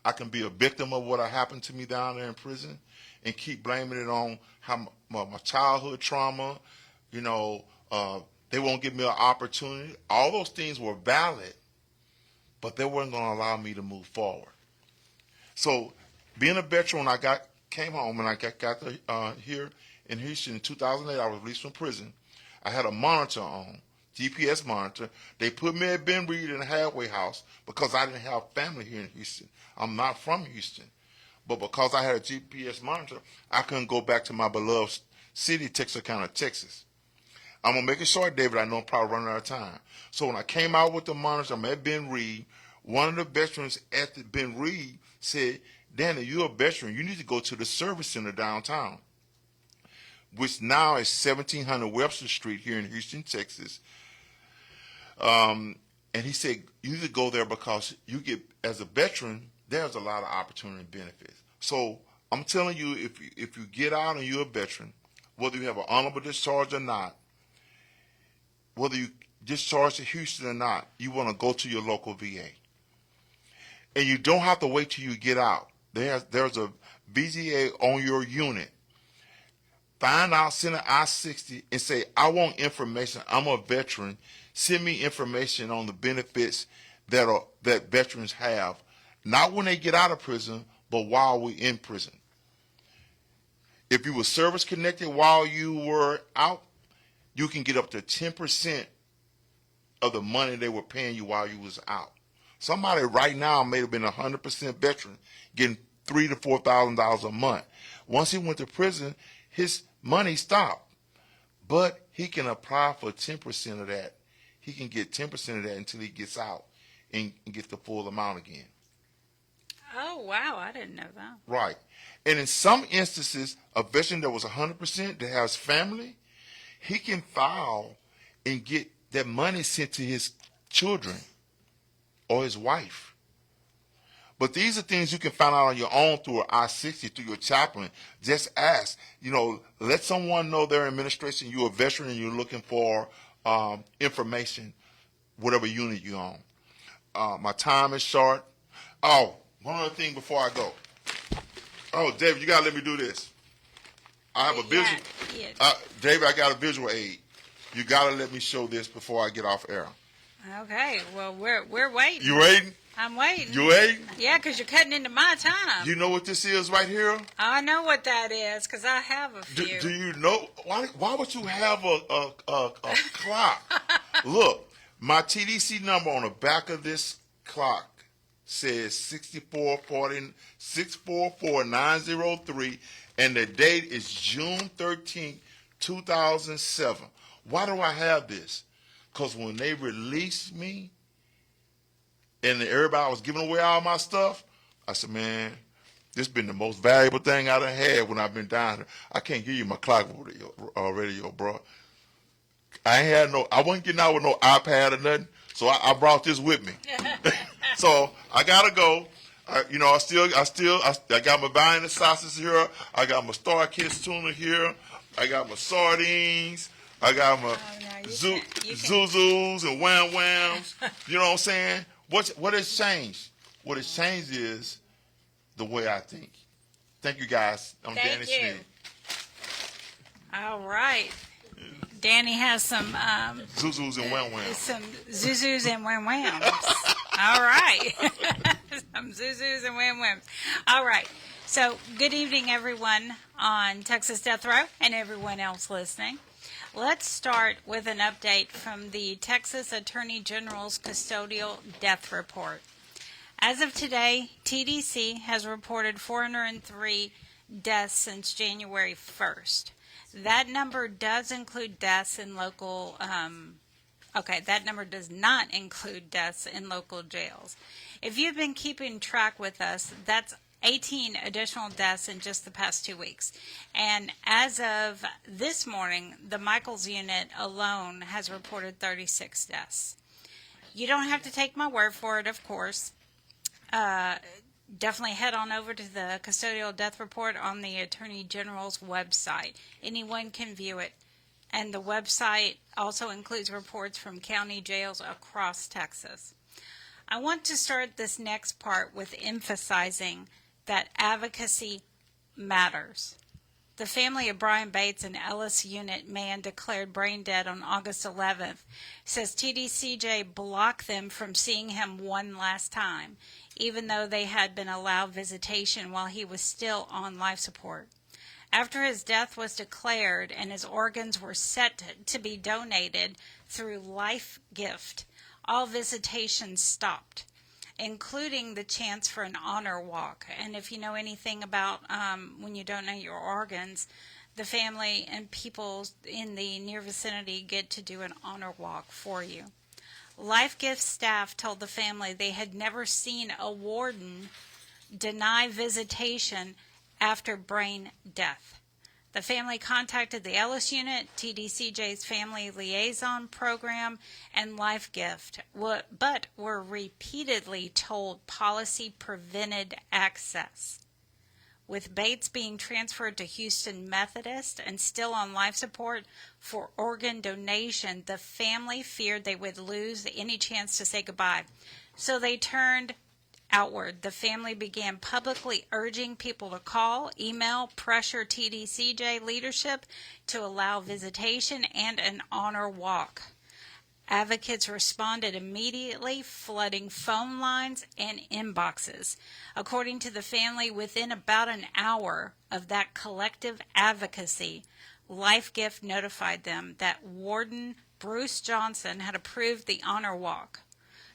I can be a victim of what happened to me down there in prison and keep blaming it on how my childhood trauma, they won't give me an opportunity. All those things were valid, but they weren't going to allow me to move forward. So being a veteran, when I came home and I got here in Houston in 2008, I was released from prison. I had a monitor on, GPS monitor. They put me at Ben Reed in a halfway house because I didn't have family here in Houston. I'm not from Houston. But because I had a GPS monitor, I couldn't go back to my beloved city, Texarkana, Texas. I'm going to make it short, David. I know I'm probably running out of time. So when I came out with the monitor, I'm at Ben Reed. One of the veterans at the Ben Reed said, Danny, you're a veteran. You need to go to the service center downtown, which now is 1700 Webster Street here in Houston, Texas. And he said, you need to go there because you get, as a veteran, there's a lot of opportunity and benefits. So I'm telling you, if you get out and you're a veteran, whether you have an honorable discharge or not, whether you discharge to Houston or not, you want to go to your local VA. And you don't have to wait till you get out. There's a VGA on your unit. Find out, send an I-60 and say, I want information. I'm a veteran. Send me information on the benefits that veterans have, not when they get out of prison, but while we're in prison. If you were service connected while you were out, you can get up to 10% of the money they were paying you while you was out. Somebody right now may have been 100% veteran, getting $3,000 to $4,000 a month. Once he went to prison, his money stopped, but he can apply for 10% of that. He can get 10% of that until he gets out and get the full amount again. Oh, wow. I didn't know that. Right. And in some instances, a veteran that was 100% that has family, he can file and get that money sent to his children or his wife. But these are things you can find out on your own through an I-60, through your chaplain. Just ask, let someone know their administration, you're a veteran and you're looking for information, whatever unit you're on. My time is short. Oh, one other thing before I go. Oh, David, you got to let me do this. I have a visual. Yeah. David, I got a visual aid. You got to let me show this before I get off air. Okay. Well, we're waiting. You waiting? I'm waiting. You waiting? Yeah, because you're cutting into my time. You know what this is right here? I know what that is because I have a few. Do you know? Why would you have a clock? Look, my TDC number on the back of this clock says 644-903, and the date is June 13th, 2007. Why do I have this? Because when they released me and everybody was giving away all my stuff, I said, man, this has been the most valuable thing I done had when I've been down here. I can't give you my clock radio, bro. I wasn't getting out with no iPad or nothing, so I brought this with me. So I gotta go. I got my buying the sausage here. I got my Star Kiss tuna here. I got my sardines. I got my Zuzus and Wham Whams. You know what I'm saying? What has changed? What has changed is the way I think. Thank you, guys. I'm Dani Smith. All right. Dani has some Zuzus and Wham Whams. Some Zuzus and Wham Whams. All right. Some Zuzus and Wham Whams. All right. So, good evening, everyone on Texas Death Row and everyone else listening. Let's start with an update from the Texas Attorney General's custodial death report. As of today, TDC has reported 403 deaths since January 1st. That number does include deaths in local, that number does not include deaths in local jails. If you've been keeping track with us, that's 18 additional deaths in just the past 2 weeks. And as of this morning, the Michaels unit alone has reported 36 deaths. You don't have to take my word for it, of course. Definitely head on over to the custodial death report on the Attorney General's website. Anyone can view it. And the website also includes reports from county jails across Texas. I want to start this next part with emphasizing that advocacy matters. The family of Brian Bates, an Ellis unit man declared brain dead on August 11th, says TDCJ blocked them from seeing him one last time, even though they had been allowed visitation while he was still on life support. After his death was declared and his organs were set to be donated through Life Gift, all visitations stopped, including the chance for an honor walk. And if you know anything about when you donate your organs, the family and people in the near vicinity get to do an honor walk for you. Life Gift staff told the family they had never seen a warden deny visitation after brain death. The family contacted the Ellis Unit, TDCJ's Family Liaison Program, and Life Gift, but were repeatedly told policy prevented access. With Bates being transferred to Houston Methodist and still on life support for organ donation, the family feared they would lose any chance to say goodbye. So they turned outward. The family began publicly urging people to call, email, pressure TDCJ leadership to allow visitation and an honor walk. Advocates responded immediately, flooding phone lines and inboxes. According to the family, within about an hour of that collective advocacy, Life Gift notified them that Warden Bruce Johnson had approved the honor walk.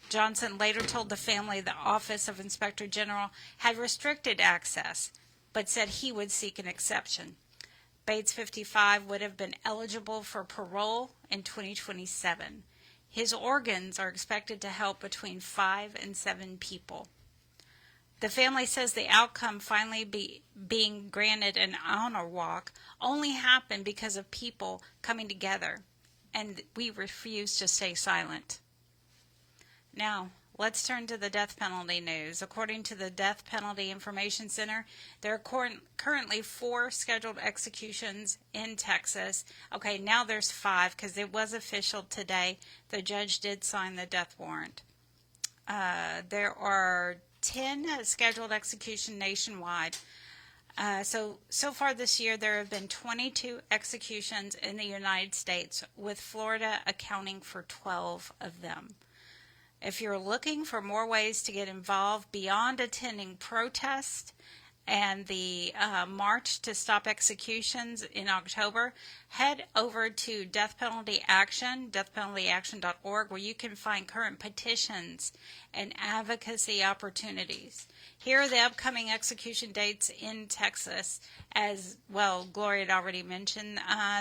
Johnson later told the family the Office of Inspector General had restricted access, but said he would seek an exception. Bates, 55, would have been eligible for parole in 2027. His organs are expected to help between 5 and 7 people. The family says the outcome finally being granted an honor walk only happened because of people coming together, and we refuse to stay silent. Now, let's turn to the death penalty news. According to the Death Penalty Information Center, there are currently 4 scheduled executions in Texas. Okay, now there's 5 because it was official today. The judge did sign the death warrant. There are 10 scheduled executions nationwide. So far this year, there have been 22 executions in the United States, with Florida accounting for 12 of them. If you're looking for more ways to get involved beyond attending protests and the March to Stop Executions in October, head over to Death Penalty Action, deathpenaltyaction.org, where you can find current petitions and advocacy opportunities. Here are the upcoming execution dates in Texas. As well, Gloria had already mentioned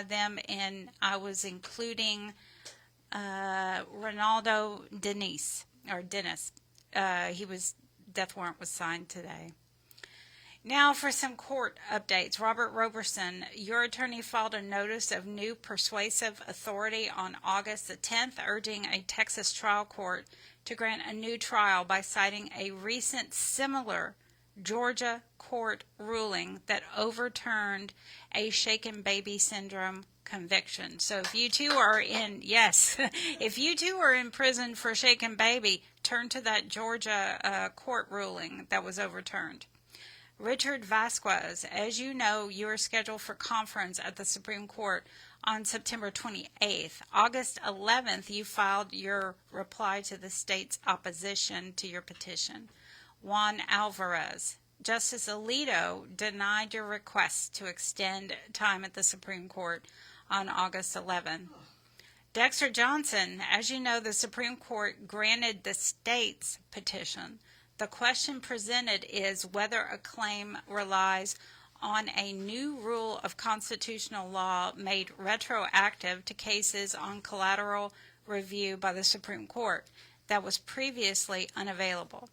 them, and I was including Ronaldo Dennis. Death warrant was signed today. Now for some court updates. Robert Roberson, your attorney filed a notice of new persuasive authority on August the 10th, urging a Texas trial court to grant a new trial by citing a recent similar Georgia court ruling that overturned a shaken baby syndrome conviction. So if you two are if you two are in prison for shaken baby, turn to that Georgia court ruling that was overturned. Richard Vasquez, as you know, you are scheduled for conference at the Supreme Court on September 28th. August 11th, you filed your reply to the state's opposition to your petition. Juan Alvarez, Justice Alito denied your request to extend time at the Supreme Court on August 11th. Dexter Johnson, as you know, the Supreme Court granted the state's petition. The question presented is whether a claim relies on a new rule of constitutional law made retroactive to cases on collateral review by the Supreme Court that was previously unavailable,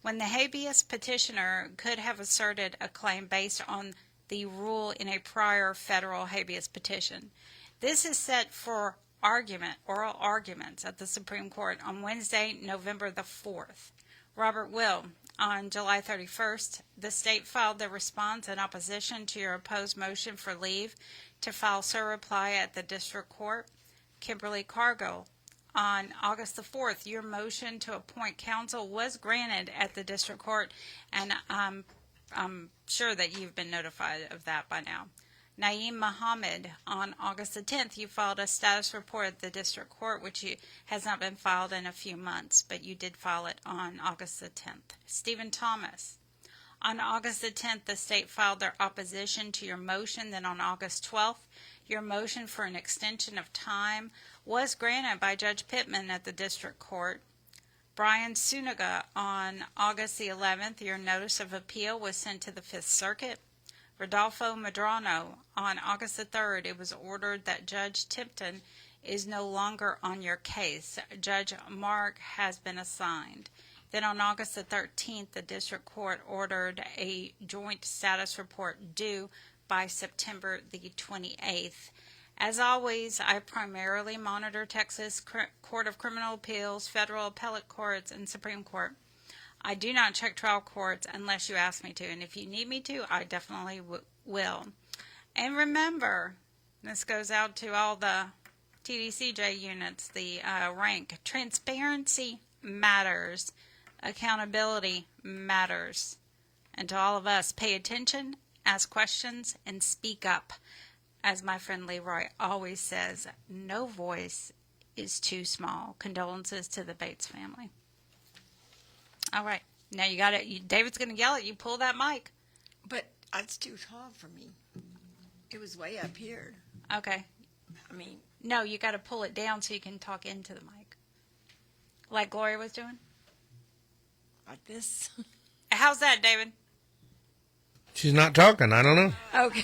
when the habeas petitioner could have asserted a claim based on the rule in a prior federal habeas petition. This is set for oral arguments at the Supreme Court on Wednesday, November the 4th. Robert Will, on July 31st, the state filed their response in opposition to your opposed motion for leave to file surreply at the district court. Kimberly Cargill, on August the 4th, your motion to appoint counsel was granted at the district court, and I'm sure that you've been notified of that by now. Naeem Muhammad, on August the 10th, you filed a status report at the district court, which has not been filed in a few months, but you did file it on August the 10th. Stephen Thomas, on August the 10th, the state filed their opposition to your motion. Then on August 12th, your motion for an extension of time was granted by Judge Pittman at the district court. Brian Suniga, on August the 11th, your notice of appeal was sent to the Fifth Circuit. Rodolfo Medrano, on August the 3rd, it was ordered that Judge Tipton is no longer on your case. Judge Mark has been assigned. Then on August the 13th, the district court ordered a joint status report due by September the 28th. As always, I primarily monitor Texas Court of Criminal Appeals, federal appellate courts, and Supreme Court. I do not check trial courts unless you ask me to, and if you need me to, I definitely will. And remember, this goes out to all the TDCJ units, the rank. Transparency matters. Accountability matters. And to all of us, pay attention, ask questions, and speak up. As my friend Leroy always says, no voice is too small. Condolences to the Bates family. All right. Now you got it. David's going to yell at you. Pull that mic. But it's too tall for me. It was way up here. Okay. I mean, No, you got to pull it down so you can talk into the mic. Like Gloria was doing. like this. How's that, David? She's not talking. I don't know. Okay.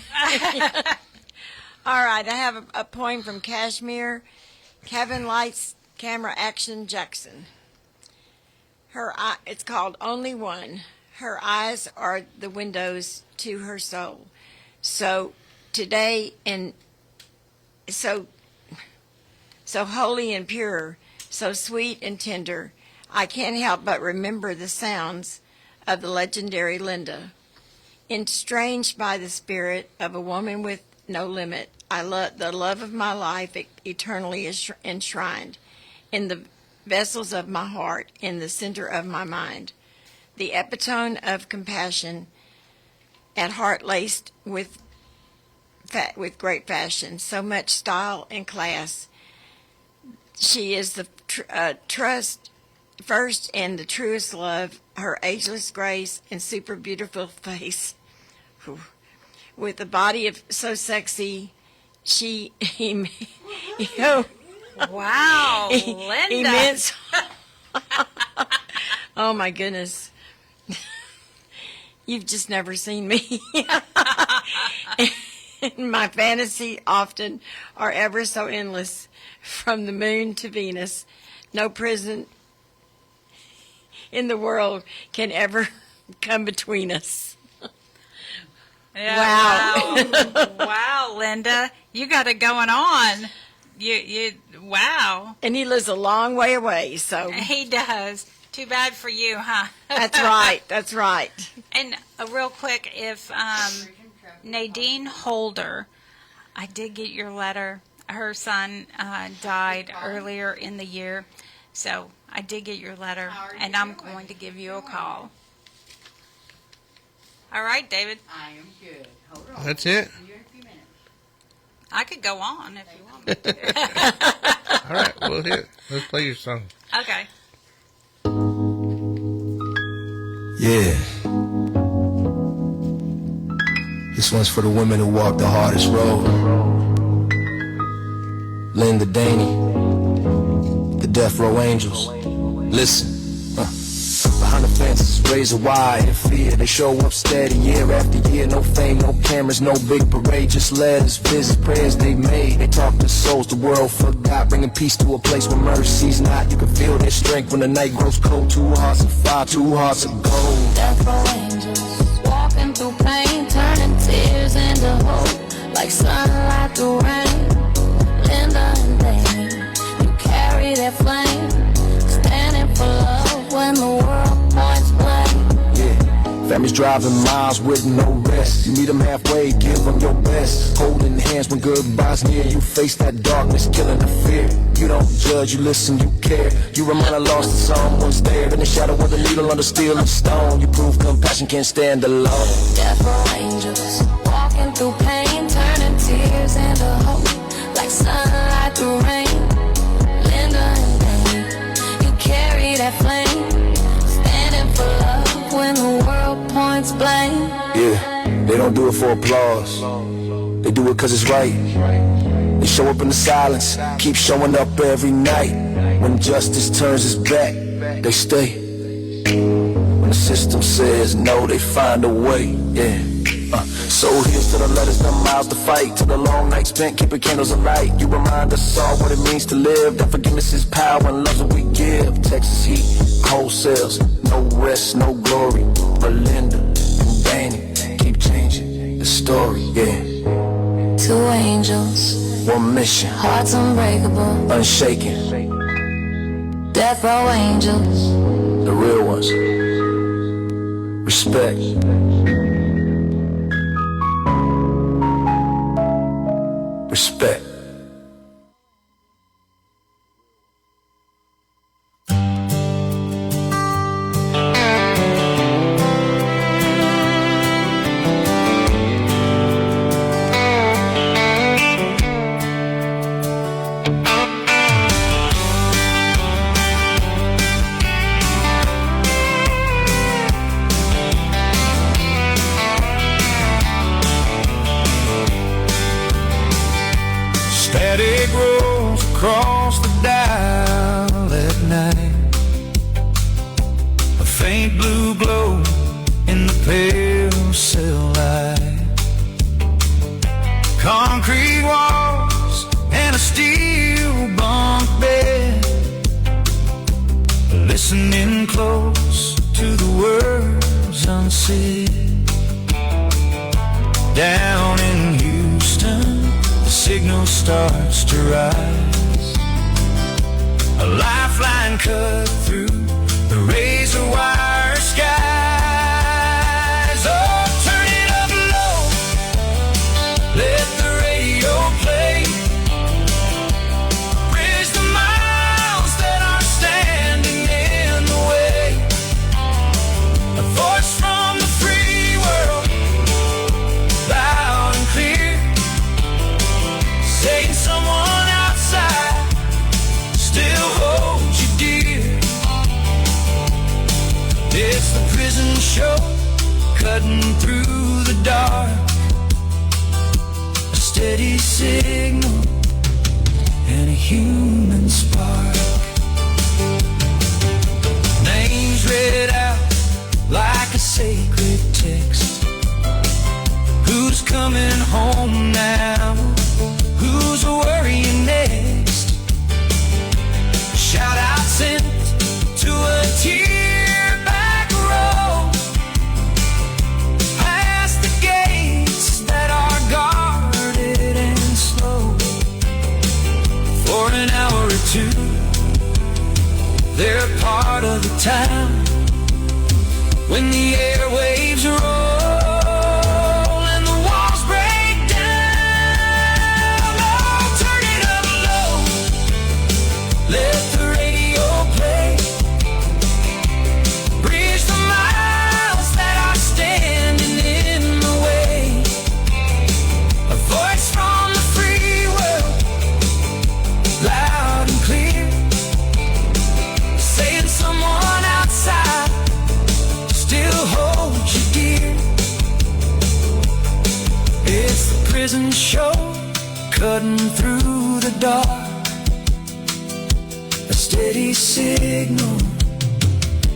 All right. I have a poem from Kashmir. Kevin Lights, Camera Action Jackson. It's called Only One. Her eyes are the windows to her soul. So today and so holy and pure, so sweet and tender, I can't help but remember the sounds of the legendary Linda. Estranged by the spirit of a woman with no limit, I love the love of my life eternally enshrined in the vessels of my heart, in the center of my mind. The epitome of compassion, at heart laced with great fashion, so much style and class. She is the trust first and the truest love, her ageless grace and super beautiful face. Whew. With a body of so sexy, Wow, Linda. Immense. Oh my goodness. You've just never seen me. My fantasy often are ever so endless, from the moon to Venus. No prison in the world can ever come between us. Yeah, Wow. Wow, Linda. You got it going on. Wow. And he lives a long way away, so He does. Too bad for you, huh? that's right. That's right. And real quick, if Nadine Holder, I did get your letter. Her son died earlier in the year, so I did get your letter, and I'm going to give you a call. All right, David. I am good. Hold on. That's it. See you in a few minutes. I could go on if you want me to. All right, well, here, let's play your song. Okay. Yeah. This one's for the women who walk the hardest road. Linda, Dani, the death row angels. Listen. Behind the fences, razor wire and fear. They show up steady year after year. No fame, no cameras, no big parade. Just letters, visits, prayers they made. They talk to souls the world forgot, bringing peace to a place where mercy's not. You can feel their strength when the night grows cold. 2 hearts of fire, 2 hearts of gold. Death row angels, walking through pain, turning tears into hope, like sunlight through rain. Linda and Dani, you carry that flame, standing for love when the world points blame. Yeah, families driving miles with no rest. You meet them halfway, give them your best. Holding hands when goodbye's near. You face that darkness, killing the fear. You don't judge, you listen, you care. You remind the lost that someone's there. In the shadow of the needle under steel and stone. You prove compassion can't stand alone. Death row angels, walking through pain, turning tears into hope, like sunlight through rain. Linda and Dani, you carry that flame, standing for love when the world points blame. Yeah, they don't do it for applause. They do it cause it's right. They show up in the silence, keep showing up every night. When justice turns its back, they stay. When the system says no, they find a way, yeah. So here's to the letters, the miles to fight, to the long nights spent keeping candles alight. You remind us all what it means to live, that forgiveness is power and love that we give. Texas heat, cold cells, no rest, no glory. But Linda and Dani keep changing the story, yeah. 2 angels, One mission, hearts unbreakable, unshaken. death row angels. The real ones. Respect. Respect. music rolls across the dial at night. A faint blue glow in the pale cell light. Concrete walls and a steel bunk bed. Listening close to the words unsaid. Down in Houston, the signal starts to rise. A lifeline cut through the razor wire skies. Oh, turn it up low, let the radio play. Bridge the miles that are standing in the way. A voice from the free world, loud and clear, saying someone outside still holds you dear. It's the prison show, cutting through the dark. A steady signal and a human spark. Names read out like a sacred text. Who's coming home now? Who's worrying next? Shout out sent to a tear-back road, past the gates that are guarded and slow. For an hour or two, they're part of the town. When the airwaves roll and the walls break down, oh, turn it up low, let the radio play. Bridge the miles that are standing in the way. A voice from the free world, loud and clear, saying someone outside still holds you dear. It's the prison show, cutting through the dark. A steady signal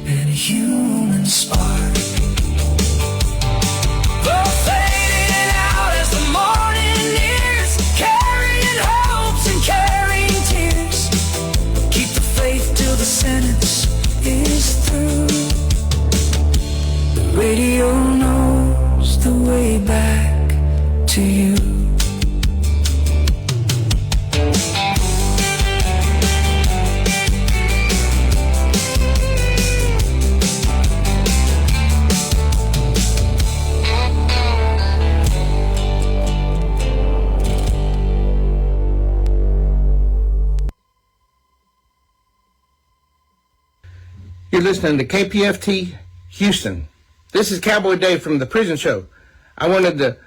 and a human spark. Both fading out as the morning nears, carrying hopes and carrying tears. Keep the faith till the sentence is through. The radio knows the way back to you. You're listening to KPFT Houston. This is Cowboy Dave from the Prison Show. I wanted to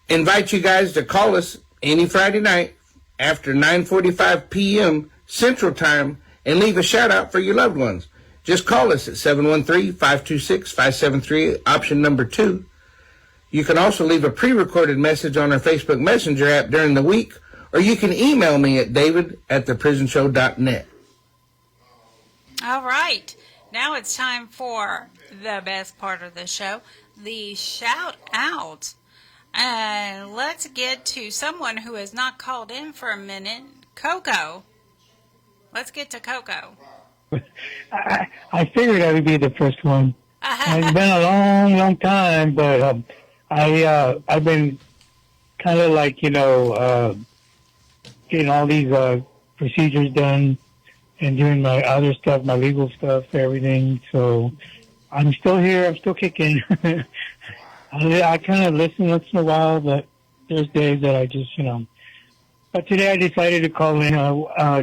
invite you guys to call us any Friday night after 9:45 p.m. Central Time and leave a shout out for your loved ones. Just call us at 713-526-5738, option number 2. You can also leave a pre-recorded message on our Facebook Messenger app during the week, or you can email me at david@theprisionshow.net. All right. Now it's time for the best part of the show, the shout out. And let's get to someone who has not called in for a minute, Coco. Let's get to Coco. I figured I would be the first one. It's been a long, long time, but I've been kind of like, getting all these procedures done and doing my other stuff, my legal stuff, everything. So I'm still here. I'm still kicking. I kind of listen once in a while, but there's days that I just, But today I decided to call in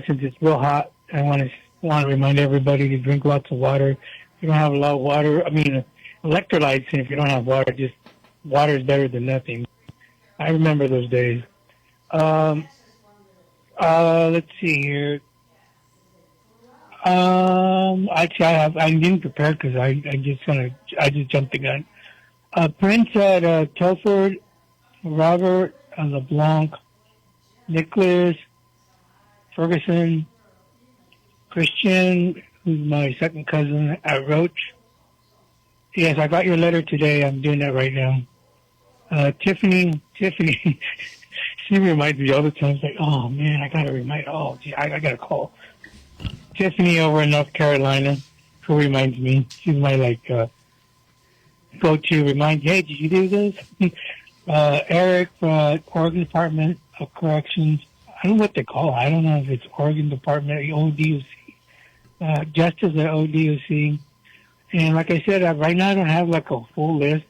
since it's real hot. I want to remind everybody to drink lots of water. If you don't have a lot of water, electrolytes, and if you don't have water, just water is better than nothing. I remember those days. Let's see here. Actually, I didn't prepare because I just jumped the gun. Prince at Telford, Robert LeBlanc, Nicholas, Ferguson, Christian, who's my second cousin at Roach. Yes, I got your letter today. I'm doing that right now. Tiffany, she reminds me all the time. It's like, oh man, I gotta remind. Oh, gee, I gotta call Tiffany over in North Carolina, who reminds me. She's my go-to remind. Hey, did you do this? Eric, Oregon Department of Corrections. I don't know what they call it. I don't know if it's Oregon Department or ODOC. Justice at ODOC. And like I said, right now I don't have like a full list.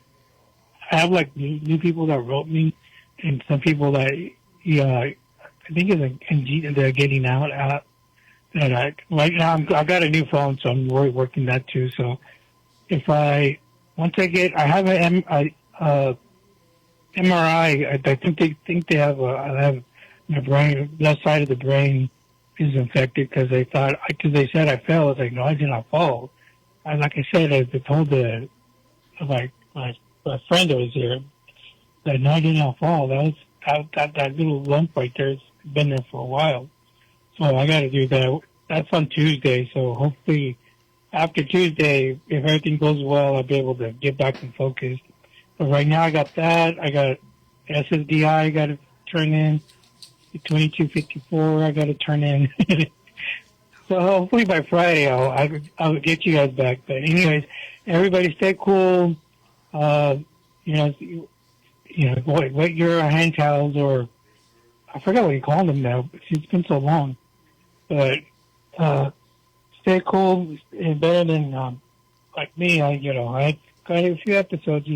I have like new people that wrote me, and some people that I think they're getting out. And right now I got a new phone, so I'm working that too. So if I have an MRI. I think they have my brain, left side of the brain is infected because they said I fell. I was like, no, I did not fall. Like I said, I told my friend that was here that no, I did not fall. That little lump right there has been there for a while. So I got to do that. That's on Tuesday. So hopefully after Tuesday, if everything goes well, I'll be able to get back and focus. But right now I got that. I got SSDI I got to turn in. The 2254 I got to turn in. So hopefully by Friday I'll get you guys back. But anyways, everybody stay cool. Wet your hand towels, or I forgot what you call them now. It's been so long. But stay cool. It's better than like me. I got a few episodes.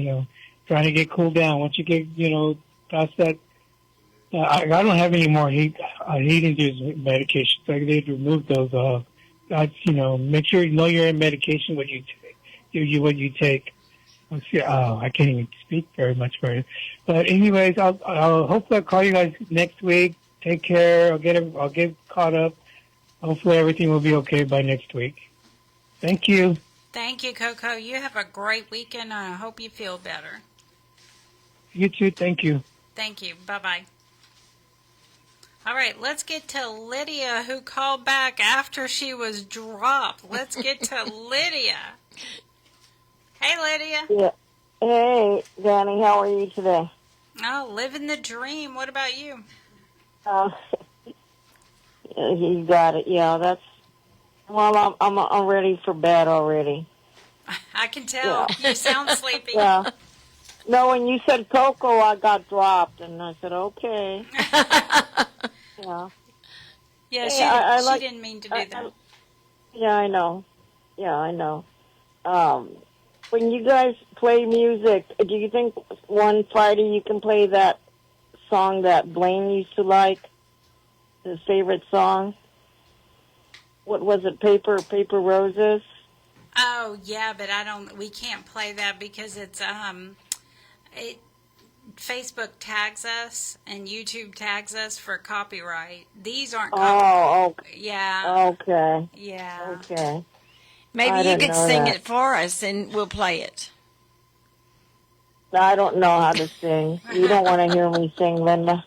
Trying to get cooled down. Once you get past that. I don't have any more heat-induced medications. So they removed those. Make sure you know you're in medication when you take. I can't even speak very much for it. But anyways, I'll hopefully I'll call you guys next week. Take care. I'll get caught up. Hopefully everything will be okay by next week. Thank you. Thank you, Coco. You have a great weekend. I hope you feel better. You too. Thank you. Thank you. Bye-bye. All right, let's get to Lydia, who called back after she was dropped. Let's get to Lydia. Hey, Lydia. Yeah. Hey, Dani, how are you today? Oh, living the dream. What about you? You got it. Yeah, that's. Well, I'm ready for bed already. I can tell. Yeah. You sound sleepy. Yeah. No, when you said Coco, I got dropped, and I said, okay. Yeah. Yeah, she didn't mean to do that. Yeah, I know. When you guys play music, do you think one Friday you can play that song that Blaine used to like, his favorite song? What was it, Paper Roses? Oh, yeah, but we can't play that because it's, Facebook tags us and YouTube tags us for copyright. These aren't copyright. Oh, okay. Yeah. Okay. Yeah. Okay. Maybe you could sing it for us and we'll play it. I don't know how to sing. You don't want to hear me sing, Linda.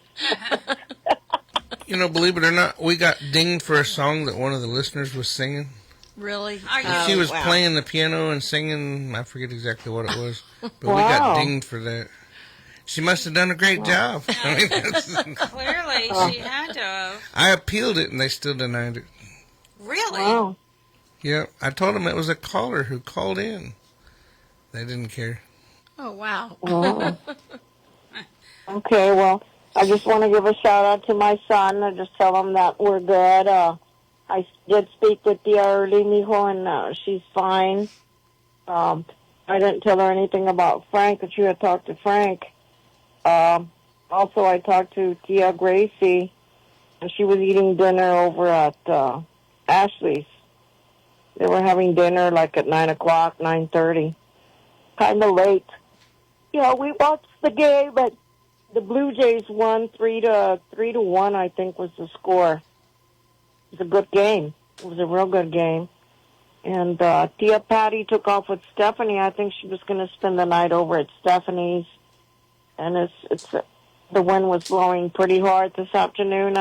Believe it or not, we got dinged for a song that one of the listeners was singing. Really? She was playing the piano and singing. I forget exactly what it was, but we got dinged for that. She must have done a great job. Clearly, she had to have. I appealed it, and they still denied it. Really? Wow. Yeah, I told them it was a caller who called in. They didn't care. Oh, wow. Oh. Okay, well, I just want to give a shout-out to my son. I just tell him that we're good. I did speak with Tia early, mijo, and she's fine. I didn't tell her anything about Frank, but you had talked to Frank. Also, I talked to Tia Gracie, and she was eating dinner over at Ashley's. They were having dinner like at 9 o'clock, 9:30. Kind of late. Yeah, we watched the game, but the Blue Jays won 3-1, I think was the score. It was a good game. It was a real good game. And Tia Patty took off with Stephanie. I think she was going to spend the night over at Stephanie's. And the wind was blowing pretty hard this afternoon.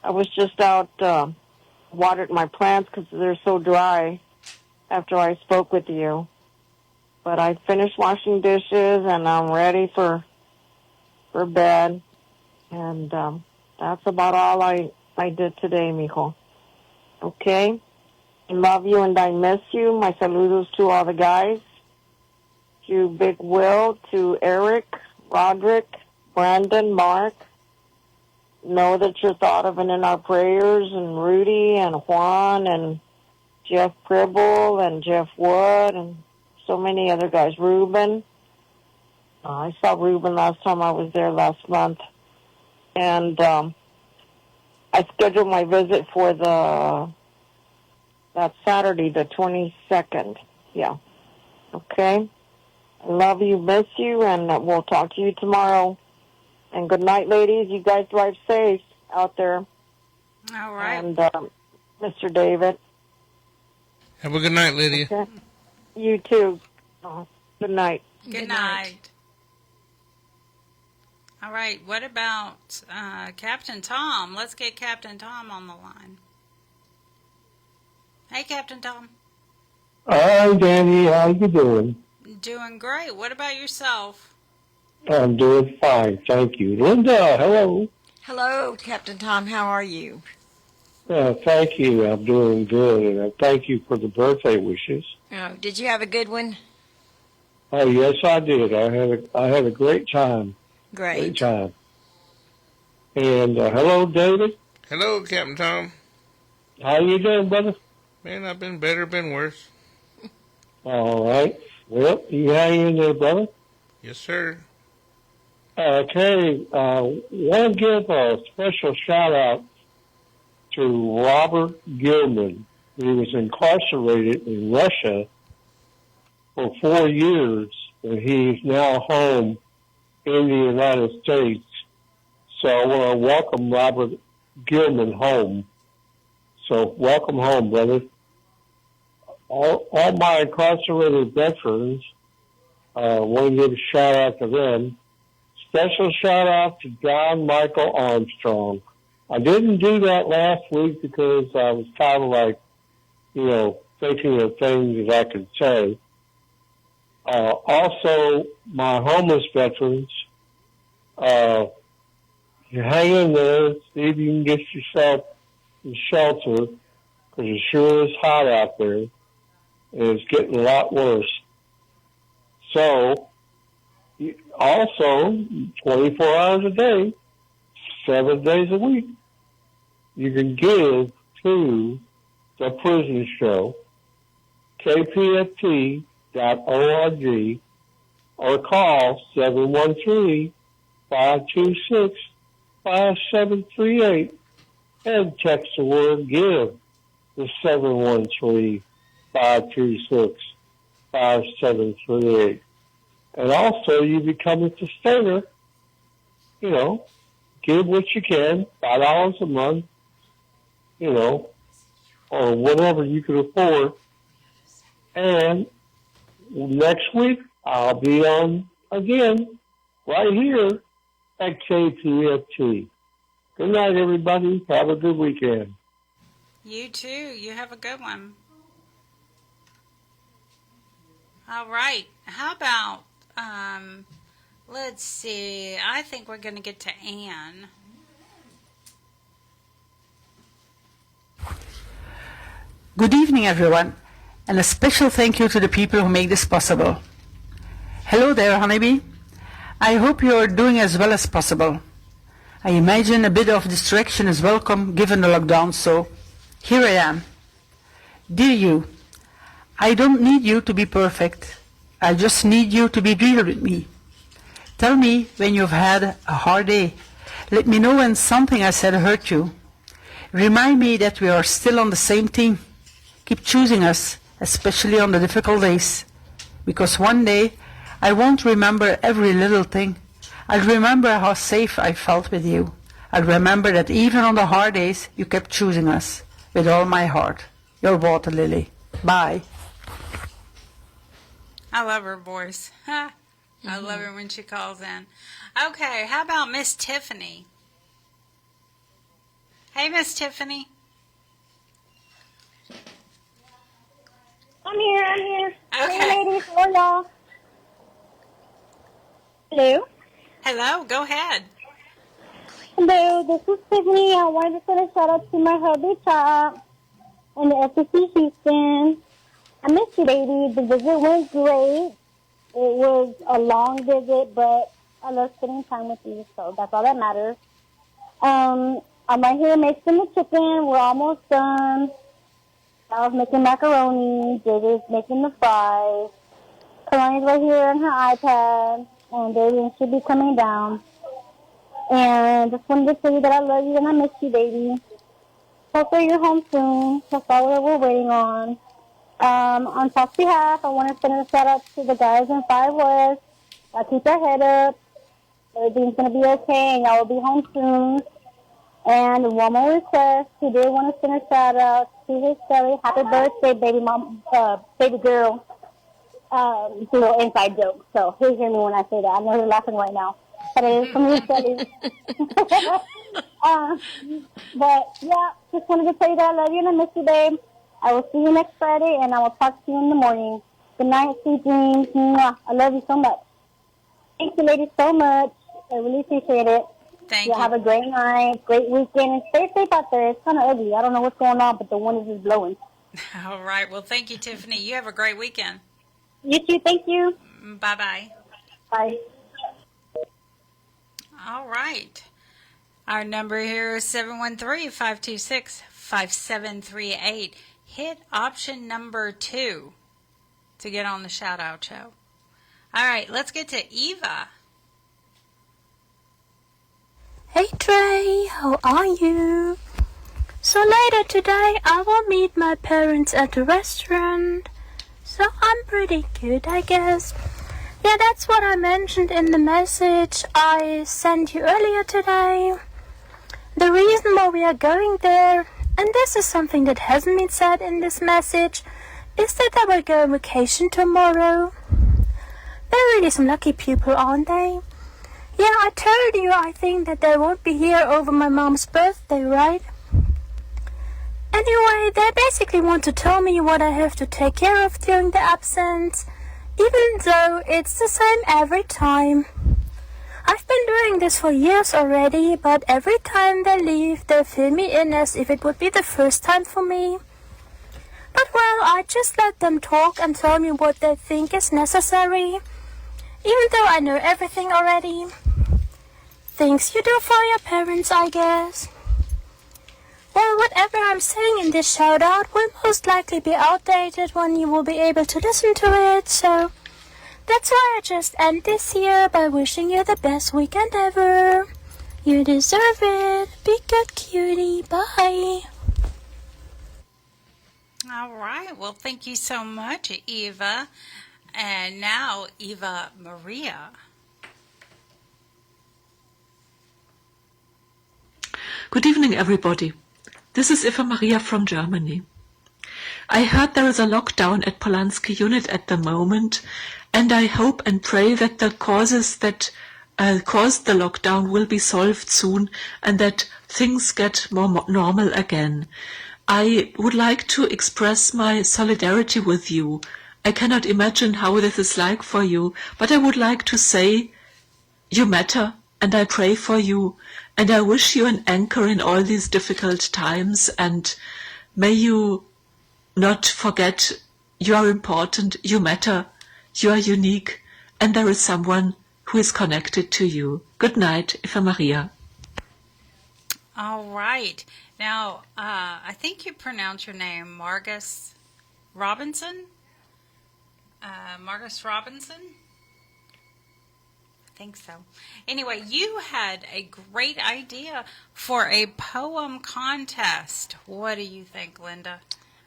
I was just out watered my plants because they're so dry after I spoke with you. But I finished washing dishes, and I'm ready for bed. And that's about all I did today, mijo. Okay? I love you and I miss you. My saludos to all the guys. To Big Will, to Eric, Roderick, Brandon, Mark. Know that you're thought of and in our prayers, and Rudy and Juan and Jeff Pribble and Jeff Wood and so many other guys. Ruben. I saw Ruben last time I was there last month. And I scheduled my visit for that Saturday, the 22nd. Yeah. Okay? I love you, miss you, and we'll talk to you tomorrow. And good night, ladies. You guys drive safe out there. All right. And Mr. David. Have a good night, Lydia. Okay. You too. Good night. Good night. All right. What about Captain Tom? Let's get Captain Tom on the line. Hey, Captain Tom. Hi, Dani. How you doing? Doing great. What about yourself? I'm doing fine, thank you. Linda, hello. Hello, Captain Tom. How are you? Thank you. I'm doing good, and thank you for the birthday wishes. Oh, did you have a good one? Oh, yes, I did. I had a great time. Great time. And hello, David. Hello, Captain Tom. How you doing, brother? Man, I've been better, been worse. All right. Well, you hang in there, brother. Yes, sir. Okay. Want to give a special shout out to Robert Gilman, who was incarcerated in Russia for 4 years, and he's now home in the United States. So I want to welcome Robert Gilman home. So welcome home, brother. All my incarcerated veterans, want to give a shout out to them. Special shout out to John Michael Armstrong. I didn't do that last week because I was kind of like, thinking of things that I could say. Also, my homeless veterans, you hang in there, see if you can get yourself in shelter, because it sure is hot out there, and it's getting a lot worse. So, also, 24 hours a day, 7 days a week, you can give to the prison show, KPFT.org, or call 713-526-5738 and text the word GIVE to 713-526-5738. And also, you become a sustainer. Give what you can, $5 a month, or whatever you can afford. And next week, I'll be on again, right here at KPFT. Good night, everybody. Have a good weekend. You too. You have a good one. All right. How about, let's see. I think we're going to get to Anne. Good evening, everyone, and a special thank you to the people who make this possible. Hello there, honeybee. I hope you are doing as well as possible. I imagine a bit of distraction is welcome given the lockdown, so here I am. Dear you, I don't need you to be perfect. I just need you to be real with me. Tell me when you've had a hard day. Let me know when something I said hurt you. Remind me that we are still on the same team. Keep choosing us, especially on the difficult days. Because one day, I won't remember every little thing. I'll remember how safe I felt with you. I'll remember that even on the hard days, you kept choosing us. With all my heart. Your water lily. Bye. I love her voice. I love her when she calls in. Okay, how about Miss Tiffany? Hey, Miss Tiffany. I'm here. Okay. Hey, ladies, how are y'all? Hello? Hello, go ahead. Hello, this is Tiffany. I wanted to send a shout out to my hubby, Chop, and the FCC Houston. I miss you, baby. The visit was great. It was a long visit, but I love spending time with you, so that's all that matters. I'm right here making the chicken. We're almost done. I was making macaroni. David's making the fries. Kalani's right here on her iPad, and David should be coming down. And just wanted to tell you that I love you and I miss you, baby. Hopefully you're home soon. That's all we're waiting on. On Top's behalf, I want to send a shout out to the guys in 5 West. Keep your head up. Everything's going to be okay, and y'all will be home soon. And one more request. He did want to send a shout out to his Shelly. Happy birthday, baby mom, baby girl. It's a little inside joke, so he'll hear me when I say that. I know you're laughing right now. But it is from his Shelly. But yeah, just wanted to tell you that I love you and I miss you, babe. I will see you next Friday, and I will talk to you in the morning. Good night, sweet dreams. Mwah. I love you so much. Thank you, ladies, so much. I really appreciate it. Thank you. Have a great night, great weekend, and stay safe out there. It's kind of ugly. I don't know what's going on, but the wind is just blowing. All right. Well, thank you, Tiffany. You have a great weekend. You too. Thank you. Bye-bye. Bye. All right. Our number here is 713-526-5738. Hit option number 2 to get on the shout-out show. All right, let's get to Eva. Hey Trey, how are you? So later today I will meet my parents at the restaurant. So I'm pretty good, I guess. Yeah, that's what I mentioned in the message I sent you earlier today. The reason why we are going there, and this is something that hasn't been said in this message, is that I will go on vacation tomorrow. They're really some lucky people, aren't they? Yeah, I told you I think that they won't be here over my mom's birthday, right? Anyway, they basically want to tell me what I have to take care of during the absence, even though it's the same every time. I've been doing this for years already, but every time they leave, they fill me in as if it would be the first time for me. But well, I just let them talk and tell me what they think is necessary, even though I know everything already. Things you do for your parents, I guess. Well, whatever I'm saying in this shout-out will most likely be outdated when you will be able to listen to it, so that's why I just end this here by wishing you the best weekend ever. You deserve it. Be good, cutie. Bye. All right. Well, thank you so much, Eva. And now, Eva Maria. Good evening, everybody. This is Eva Maria from Germany. I heard there is a lockdown at Polanski unit at the moment, and I hope and pray that the causes that caused the lockdown will be solved soon and that things get more normal again. I would like to express my solidarity with you. I cannot imagine how this is like for you, but I would like to say you matter, and I pray for you, and I wish you an anchor in all these difficult times, and may you not forget you are important, you matter, you are unique, and there is someone who is connected to you. Good night, Eva Maria. All right. Now, I think you pronounce your name Margus Robinson? Margus Robinson? I think so. Anyway, you had a great idea for a poem contest. What do you think, Linda?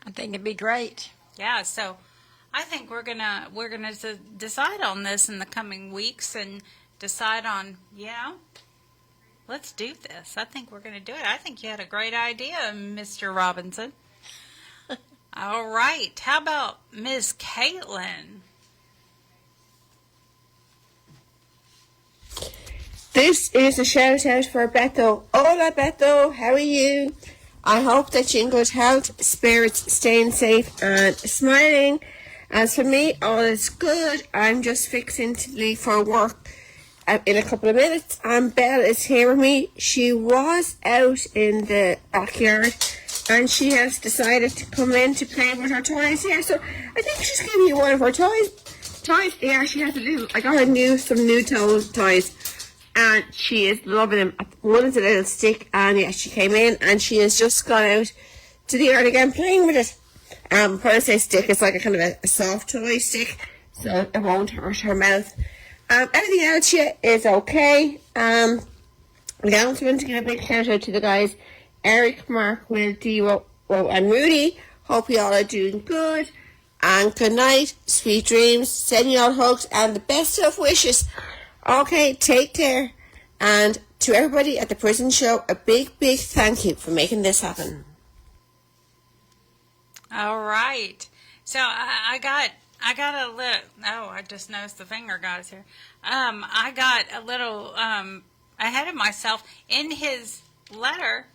I think it'd be great. Yeah, so I think we're gonna decide on this in the coming weeks and decide on, let's do this. I think we're gonna do it. I think you had a great idea, Mr. Robinson. All right. How about Ms. Caitlin? This is a shout out for Beto. Hola Beto, how are you? I hope that you're in good health, spirits, staying safe and smiling. As for me, all is good. I'm just fixing to leave for work in a couple of minutes. And Belle is here with me. She was out in the backyard and she has decided to come in to play with her toys here. So I think she's giving you one of her toys. Yeah, she has I got her some new toys. And she is loving them. One is a little stick, and yeah, she came in and she has just gone out to the yard again playing with it. When I say stick, it's like a kind of a soft toy stick, so it won't hurt her mouth. Everything else is okay. I also want to give a big shout out to the guys, Eric, Mark, Will, Devo, and Rudy. Hope you all are doing good. And good night, sweet dreams, sending you all hugs, and the best of wishes. Okay, take care. And to everybody at the prison show, a big, big thank you for making this happen. All right. So I got a little. Oh, I just noticed the finger got us here. I got a little ahead of myself in his letter.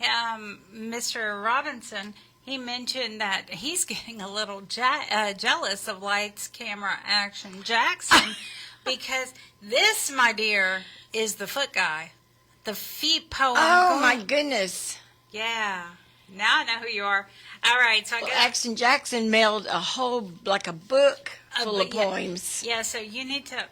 Mr. Robinson, he mentioned that he's getting a little jealous of Lights, Camera, Action Jackson because this, my dear, is the foot guy, the feet poem. Oh my goodness! Yeah. Now I know who you are. All right, so I got Action Jackson mailed a whole, like a book full of poems. Yeah, so you need to,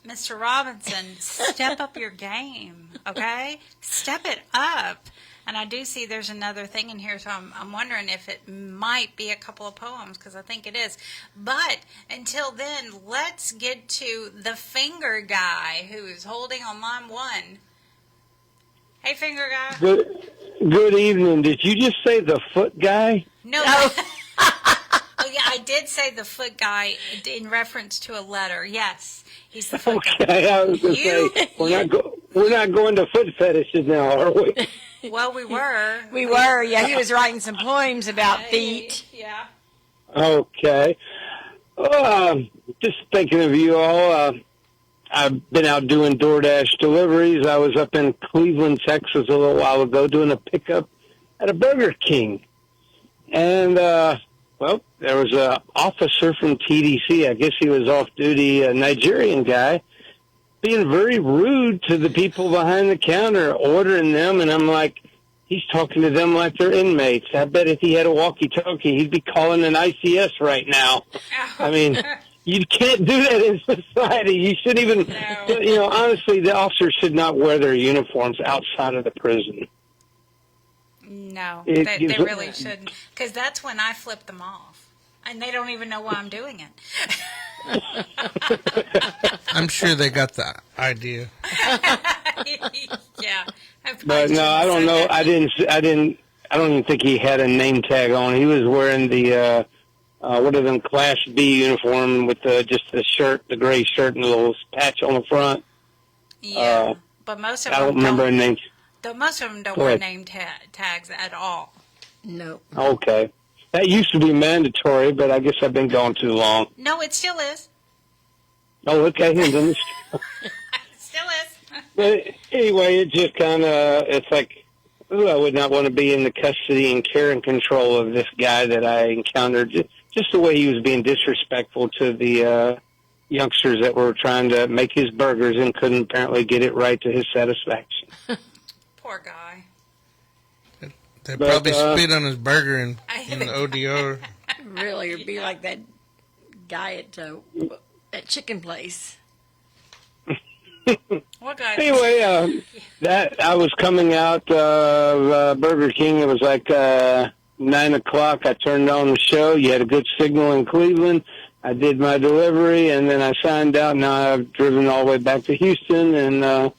Mr. Robinson, step up your game, okay? Step it up. And I do see there's another thing in here, so I'm wondering if it might be a couple of poems, because I think it is. But until then, let's get to the finger guy who is holding on line 1. Hey, finger guy. Good evening. Did you just say the foot guy? No. Oh, yeah, I did say the foot guy in reference to a letter. Yes, he's the foot guy. Okay, I was going to say, we're not going to foot fetishes now, are we? Well, we were. We were, yeah. He was writing some poems about feet. Yeah. Okay. Just thinking of you all. I've been out doing DoorDash deliveries. I was up in Cleveland, Texas a little while ago doing a pickup at a Burger King. And, there was an officer from TDC. I guess he was off-duty, a Nigerian guy, being very rude to the people behind the counter, ordering them. And I'm like, he's talking to them like they're inmates. I bet if he had a walkie-talkie, he'd be calling an ICS right now. I mean... You can't do that in society. You shouldn't even, honestly, the officers should not wear their uniforms outside of the prison. No, they really shouldn't. Because that's when I flip them off. And they don't even know why I'm doing it. I'm sure they got the idea. Yeah. But no, I don't know. I don't even think he had a name tag on. He was wearing the, what are them, Class B uniform with just the shirt, the gray shirt and a little patch on the front. Yeah, but most of them I don't remember a name. Most of them don't wear name tags at all. No. Okay. That used to be mandatory, but I guess I've been gone too long. No, it still is. Oh, okay. It still is. But anyway, it just kind of, it's like, ooh, I would not want to be in the custody and care and control of this guy that I encountered. Just the way he was being disrespectful to the youngsters that were trying to make his burgers and couldn't apparently get it right to his satisfaction. Poor guy. They probably spit on his burger in the ODR. Really, it'd be like that guy at that chicken place. What guy? Anyway, that I was coming out of Burger King. It was like 9 o'clock. I turned on the show. You had a good signal in Cleveland. I did my delivery, and then I signed out. Now I've driven all the way back to Houston and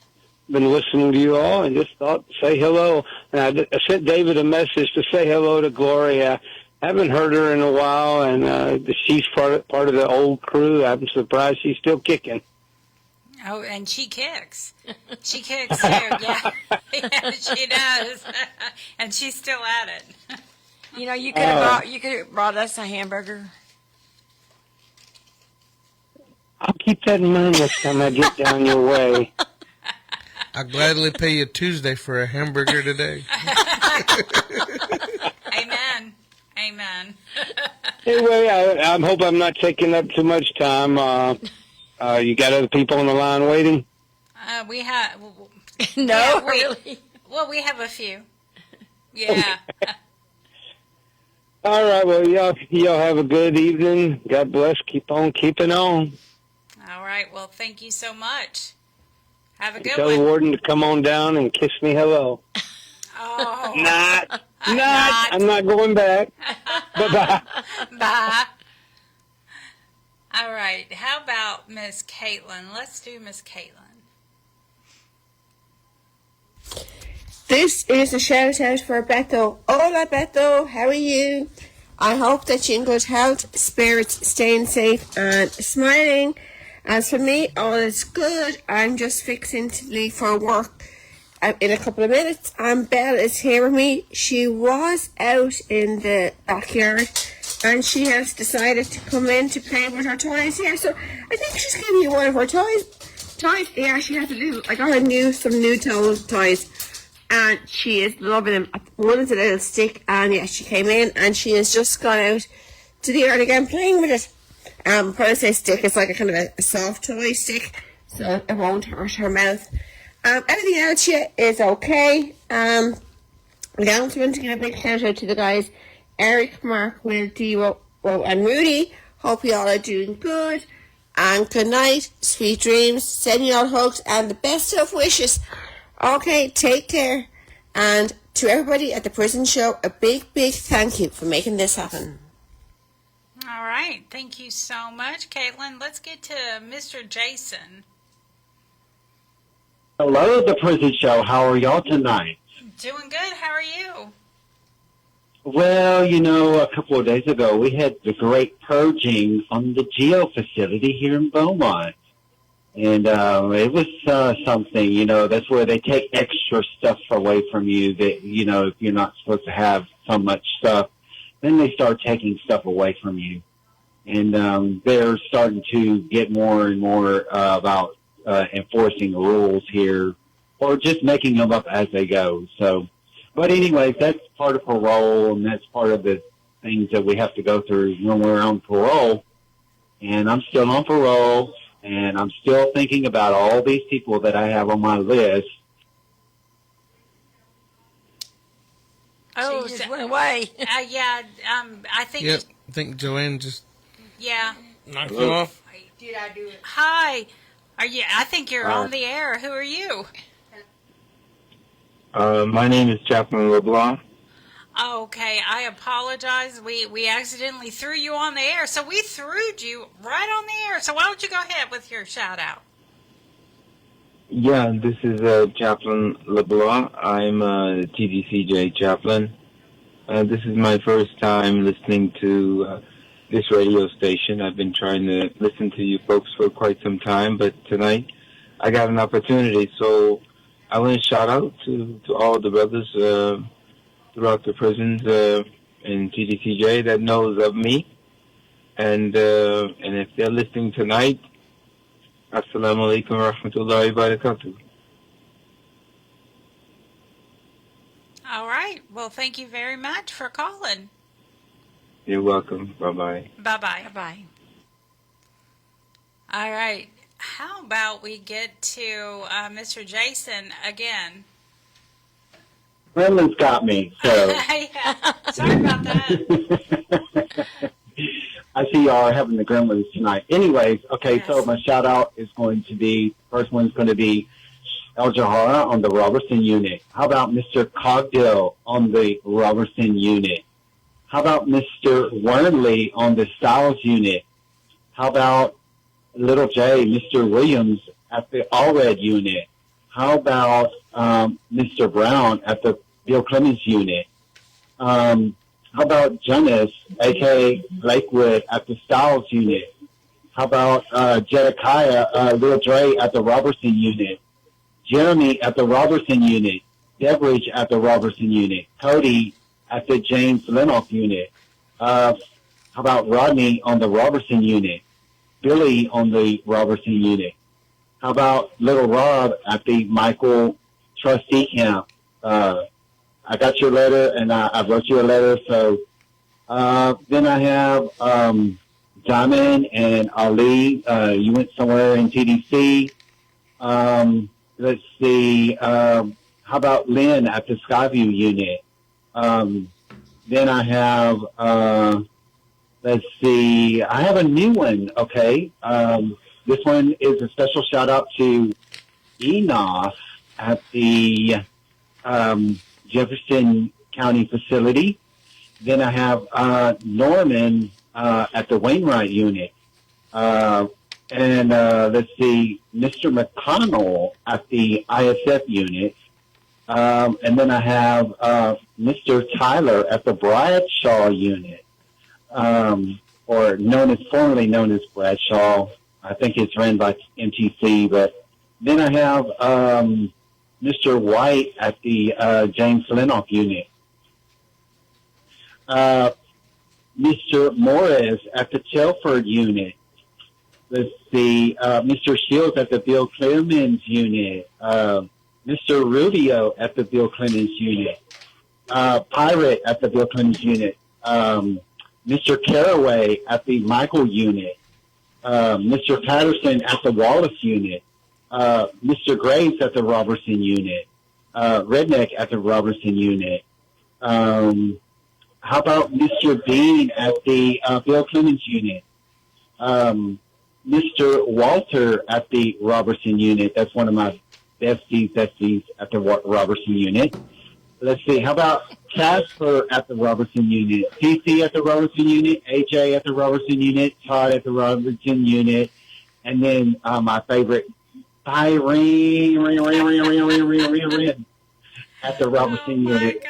been listening to you all and just thought to say hello. And I sent David a message to say hello to Gloria. Haven't heard her in a while, and she's part of the old crew. I'm surprised she's still kicking. Oh, and she kicks. She kicks too. Yeah, yeah, she does, and she's still at it. You know, you could have brought us a hamburger. I'll keep that in mind next time I get down your way. I'll gladly pay you Tuesday for a hamburger today. Amen. Amen. Anyway, I hope I'm not taking up too much time. You got other people on the line waiting? We have. No, yeah, really. Well, we have a few. Yeah. All right. Well, y'all have a good evening. God bless. Keep on keeping on. All right. Well, thank you so much. Have a good Tell one. the warden to come on down and kiss me hello. Oh. Not. I'm not going back. Bye-bye. Bye. All right. How about Miss Caitlin? Let's do Miss Caitlin. This is a shout out for Beto. Hola Beto, how are you? I hope that you're in good health, spirits, staying safe and smiling. As for me, all is good. I'm just fixing to leave for work in a couple of minutes. And Belle is here with me. She was out in the backyard and she has decided to come in to play with her toys here. So I think she's giving you one of her toys. Yeah, she has I got her some new toys. And she is loving them. One is a little stick, and yeah, she came in and she has just gone out to the yard again playing with it. When I say stick, it's like a kind of a soft toy stick, so it won't hurt her mouth. Everything else here is okay. I want to give a big shout out to the guys, Eric, Mark, Will, Devo, and Rudy. Hope you all are doing good. And good night, sweet dreams, sending you all hugs, and the best of wishes. Okay, take care. And to everybody at the prison show, a big, big thank you for making this happen. All right. Thank you so much, Caitlin. Let's get to Mr. Jason. Hello, the prison show. How are y'all tonight? Doing good. How are you? Well, a couple of days ago, we had the great purging on the Geo facility here in Beaumont. And it was something, that's where they take extra stuff away from you that, if you're not supposed to have so much stuff, then they start taking stuff away from you. And they're starting to get more and more about enforcing the rules here, or just making them up as they go. So, but anyways, that's part of parole, and that's part of the things that we have to go through when we're on parole. And I'm still on parole. And I'm still thinking about all these people that I have on my list. Oh, she just went away. Yeah, I think... Yep, I think Joanne just... Yeah. Knocked you off. Did I do it? Hi. I think you're on the air. Who are you? My name is Chaplain LeBlanc. Okay, I apologize. We accidentally threw you on the air, so we threw you right on the air. So why don't you go ahead with your shout out? Yeah, this is Chaplain LeBlanc. I'm a TDCJ chaplain. This is my first time listening to this radio station. I've been trying to listen to you folks for quite some time, but tonight I got an opportunity. So I want to shout out to all the brothers throughout the prisons in TDCJ that knows of me. And if they're listening tonight, Assalamu alaikum wa rahmatullahi wa barakatuh. All right. Well, thank you very much for calling. You're welcome. Bye-bye. Bye-bye. Bye-bye. All right. How about we get to Mr. Jason again? Gremlins got me, so. Yeah. Sorry about that. I see y'all are having the Gremlins tonight. Anyways, okay, yes. So my shout out is going to be, first one's going to be El Jahara on the Robertson unit. How about Mr. Cogdill on the Robertson unit? How about Mr. Wernley on the Styles unit? How about Little J, Mr. Williams at the Allred unit? How about Mr. Brown at the Bill Clemens unit? How about Jonas, a.k.a. Lakewood, at the Styles unit? How about Jedekiah, Lil Dre at the Robertson unit? Jeremy at the Robertson unit? Debridge at the Robertson unit? Cody at the James Lenoff unit? How about Rodney on the Robertson unit? Billy on the Robertson unit? How about little Rob at the Michael trustee camp? I got your letter, and I wrote you a letter. So then I have Diamond and Ali. You went somewhere in TDC. Let's see. How about Lynn at the Skyview unit? Then I have, let's see, I have a new one, okay? This one is a special shout out to Enos at the Jefferson County facility. Then I have Norman at the Wainwright unit. And let's see, Mr. McConnell at the ISF unit. And then I have Mr. Tyler at the Bradshaw unit, or formerly known as Bradshaw. I think it's ran by MTC. But then I have Mr. White at the James Lenoff unit. Mr. Morris at the Telford unit. Let's see, Mr. Shields at the Bill Clemens unit. Mr. Rubio at the Bill Clemens unit. Pirate at the Bill Clemens unit. Mr. Caraway at the Michael unit. Mr. Patterson at the Wallace unit. Mr. Graves at the Robertson unit. Redneck at the Robertson unit. How about Mr. Bean at the Bill Clemens unit? Mr. Walter at the Robertson unit. That's one of my besties at the Robertson unit. Let's see. How about Casper at the Robertson unit? TC at the Robertson unit. AJ at the Robertson unit. Todd at the Robertson unit. And then my favorite, Irene at the Robertson unit.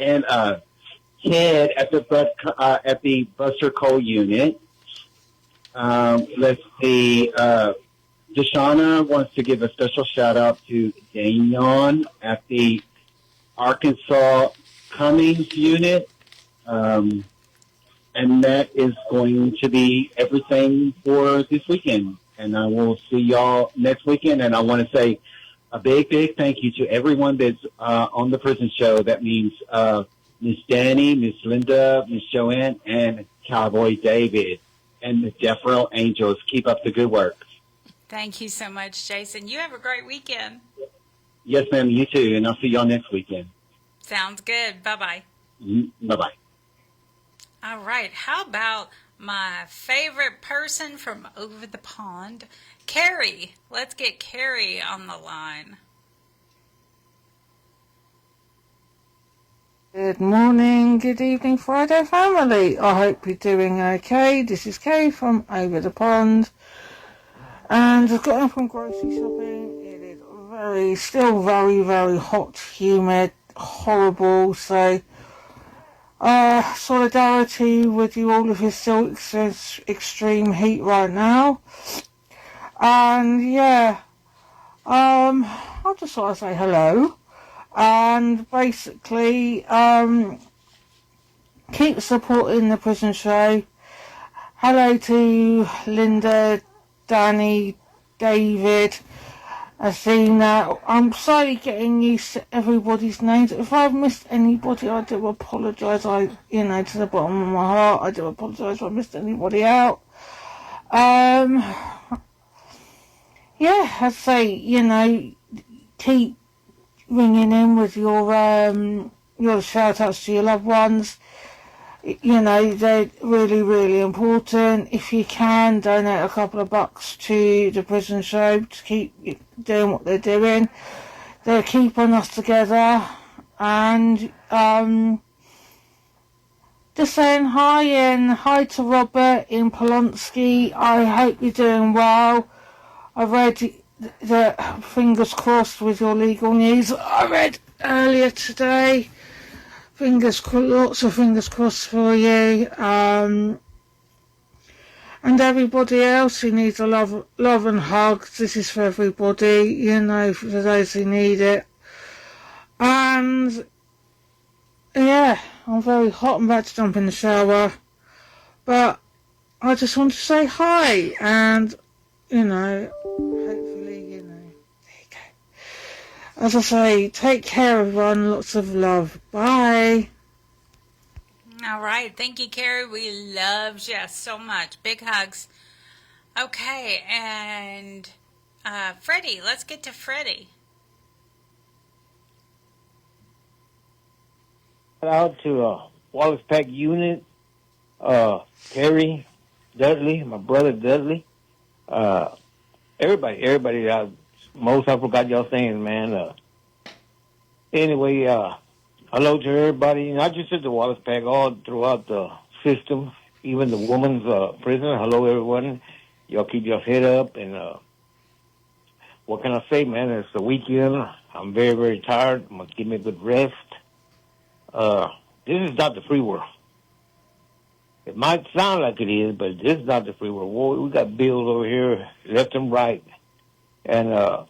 And Ted at the Buster Cole unit. Let's see. Deshauna wants to give a special shout out to Danion at the Arkansas Cummings unit. And that is going to be everything for this weekend. And I will see y'all next weekend. And I want to say a big, big thank you to everyone that's on the prison show. That means Miss Dani, Miss Linda, Miss Joanne, and Cowboy David, and the Death Row Angels. Keep up the good work. Thank you so much, Jason. You have a great weekend. Yes, ma'am. You too. And I'll see y'all next weekend. Sounds good. Bye-bye. Bye-bye. All right. How about my favorite person from over the pond, Carrie? Let's get Carrie on the line. Good morning, good evening, Friday family. I hope you're doing okay. This is Kay from Over the Pond. And I've got in from grocery shopping. It is still very, very hot, humid, horrible. So, solidarity with you all if you're still experiencing extreme heat right now. And yeah, I just thought I'd say hello. And basically, keep supporting the prison show. Hello to Linda, Dani, David, Athena. I'm slowly getting used to everybody's names. If I've missed anybody, I do apologise. To the bottom of my heart, I do apologise if I missed anybody out. Yeah, I'd say, keep ringing in with your shout outs to your loved ones. They're really, really important. If you can, donate a couple of bucks to the prison show to keep doing what they're doing. They're keeping us together. And just saying hi, and hi to Robert in Polonsky. I hope you're doing well. I read that fingers crossed with your legal news. I read earlier today. Lots of fingers crossed for you. And everybody else who needs a love and hugs. This is for everybody, for those who need it. And yeah, I'm very hot. I'm about to jump in the shower. But I just want to say hi, and, hopefully, there you go. As I say, take care, everyone. Lots of love. Bye. All right. Thank you, Carrie. We love you so much. Big hugs. Okay, and Freddie. Let's get to Freddie. Shout out to Wallace Pack Unit, Terry, Dudley, my brother Dudley, everybody. Most I forgot y'all saying, man. Anyway, hello to everybody, not just at the Wallace Pack, all throughout the system, even the women's prison. Hello, everyone. Y'all keep your head up, and what can I say, man? It's the weekend. I'm very, very tired. I'm going to give me a good rest. This is not the free world. It might sound like it is, but this is not the free world. We got bills over here, left and right, and got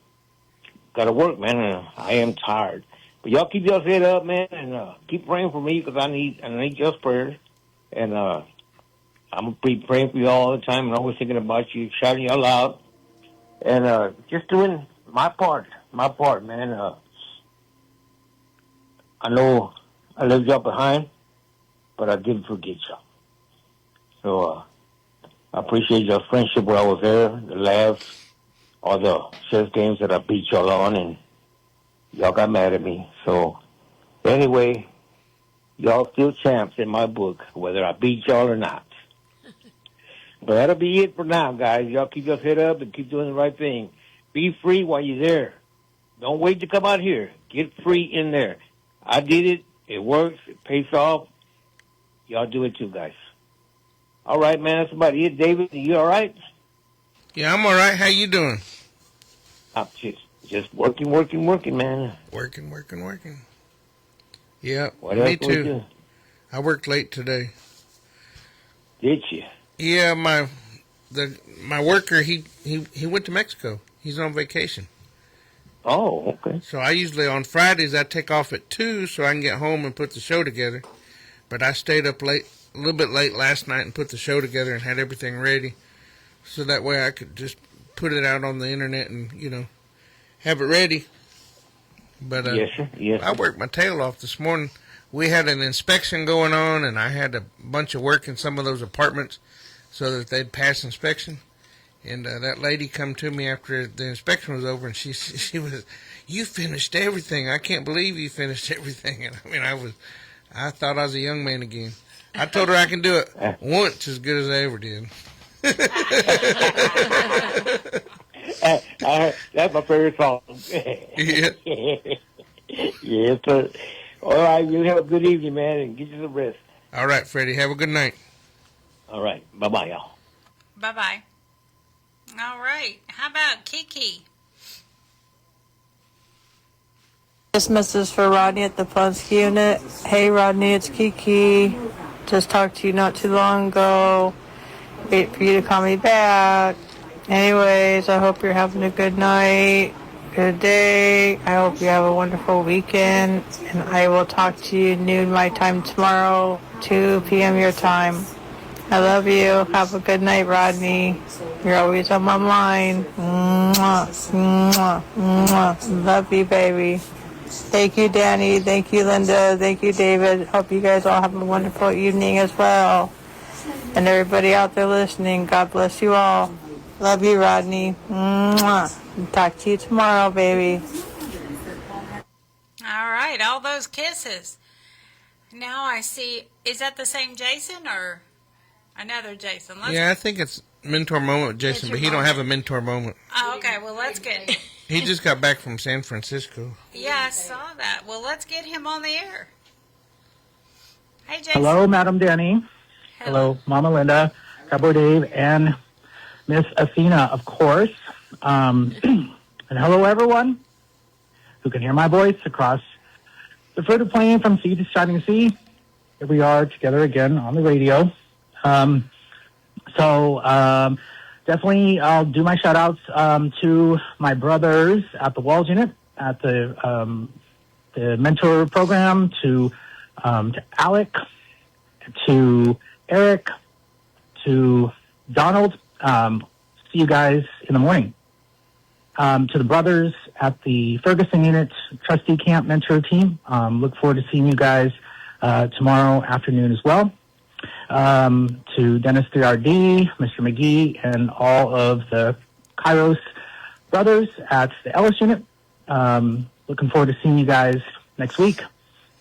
to work, man. And I am tired. But y'all keep your head up, man, and keep praying for me because I need your prayers. And I'm going to be praying for you all the time and always thinking about you, shouting y'all out, and just doing my part, man. I know I left y'all behind, but I didn't forget y'all. So I appreciate your friendship while I was there, the laughs, all the chess games that I beat y'all on, and y'all got mad at me. So anyway, y'all still champs in my book, whether I beat y'all or not. But that'll be it for now, guys. Y'all keep your head up and keep doing the right thing. Be free while you're there. Don't wait to come out here. Get free in there. I did it. It works. It pays off. Y'all do it too, guys. All right, man. That's about it. David, you all right? Yeah, I'm all right. How you doing? I'm just working, man. Working. Yeah, What me else do we too. do? I worked late today. Did you? Yeah, my worker, he went to Mexico. He's on vacation. Oh, okay. So I usually, on Fridays, I take off at 2 so I can get home and put the show together. But I stayed up late, a little bit late last night and put the show together and had everything ready. So that way I could just put it out on the internet and, have it ready. But yes, sir. Yes, I worked my tail off this morning. We had an inspection going on, and I had a bunch of work in some of those apartments so that they'd pass inspection. And that lady come to me after the inspection was over, and she was, "You finished everything. I can't believe you finished everything." And I mean, I thought I was a young man again. I told her I can do it once as good as I ever did. That's my favorite song. Yeah. Yes, sir. All right, you have a good evening, man, and get you some rest. All right, Freddie. Have a good night. All right. Bye-bye, y'all. Bye-bye. All right. How about Kiki? This message for Rodney at the Pulaski unit. Hey, Rodney, it's Kiki. Just talked to you not too long ago. Wait for you to call me back. Anyways, I hope you're having a good night, good day. I hope you have a wonderful weekend. And I will talk to you noon my time tomorrow, 2 p.m. your time. I love you. Have a good night, Rodney. You're always on my mind. Mwah, mwah, mwah. Love you, baby. Thank you, Dani. Thank you, Linda. Thank you, David. Hope you guys all have a wonderful evening as well. And everybody out there listening, God bless you all. Love you, Rodney. Mwah. Talk to you tomorrow, baby. All right. All those kisses. Now I see. Is that the same Jason or another Jason? Yeah, I think it's mentor moment with Jason, but he don't have a mentor moment. Oh, okay. Well, let's get. He just got back from San Francisco. Yeah, I saw that. Well, let's get him on the air. Hey, Jason. Hello, Madam Dani. Hello, Mama Linda, Cowboy Dave, and Miss Athena, of course. And hello, everyone who can hear my voice across the further plane from sea to shining sea. Here we are together again on the radio. Definitely I'll do my shout-outs to my brothers at the Walls Unit, at the mentor program, to Alec, to Eric, to Donald, see you guys in the morning. To the brothers at the Ferguson Unit Trustee Camp Mentor Team, look forward to seeing you guys tomorrow afternoon as well. To Dennis 3RD, Mr. McGee, and all of the Kairos brothers at the Ellis Unit. Looking forward to seeing you guys next week.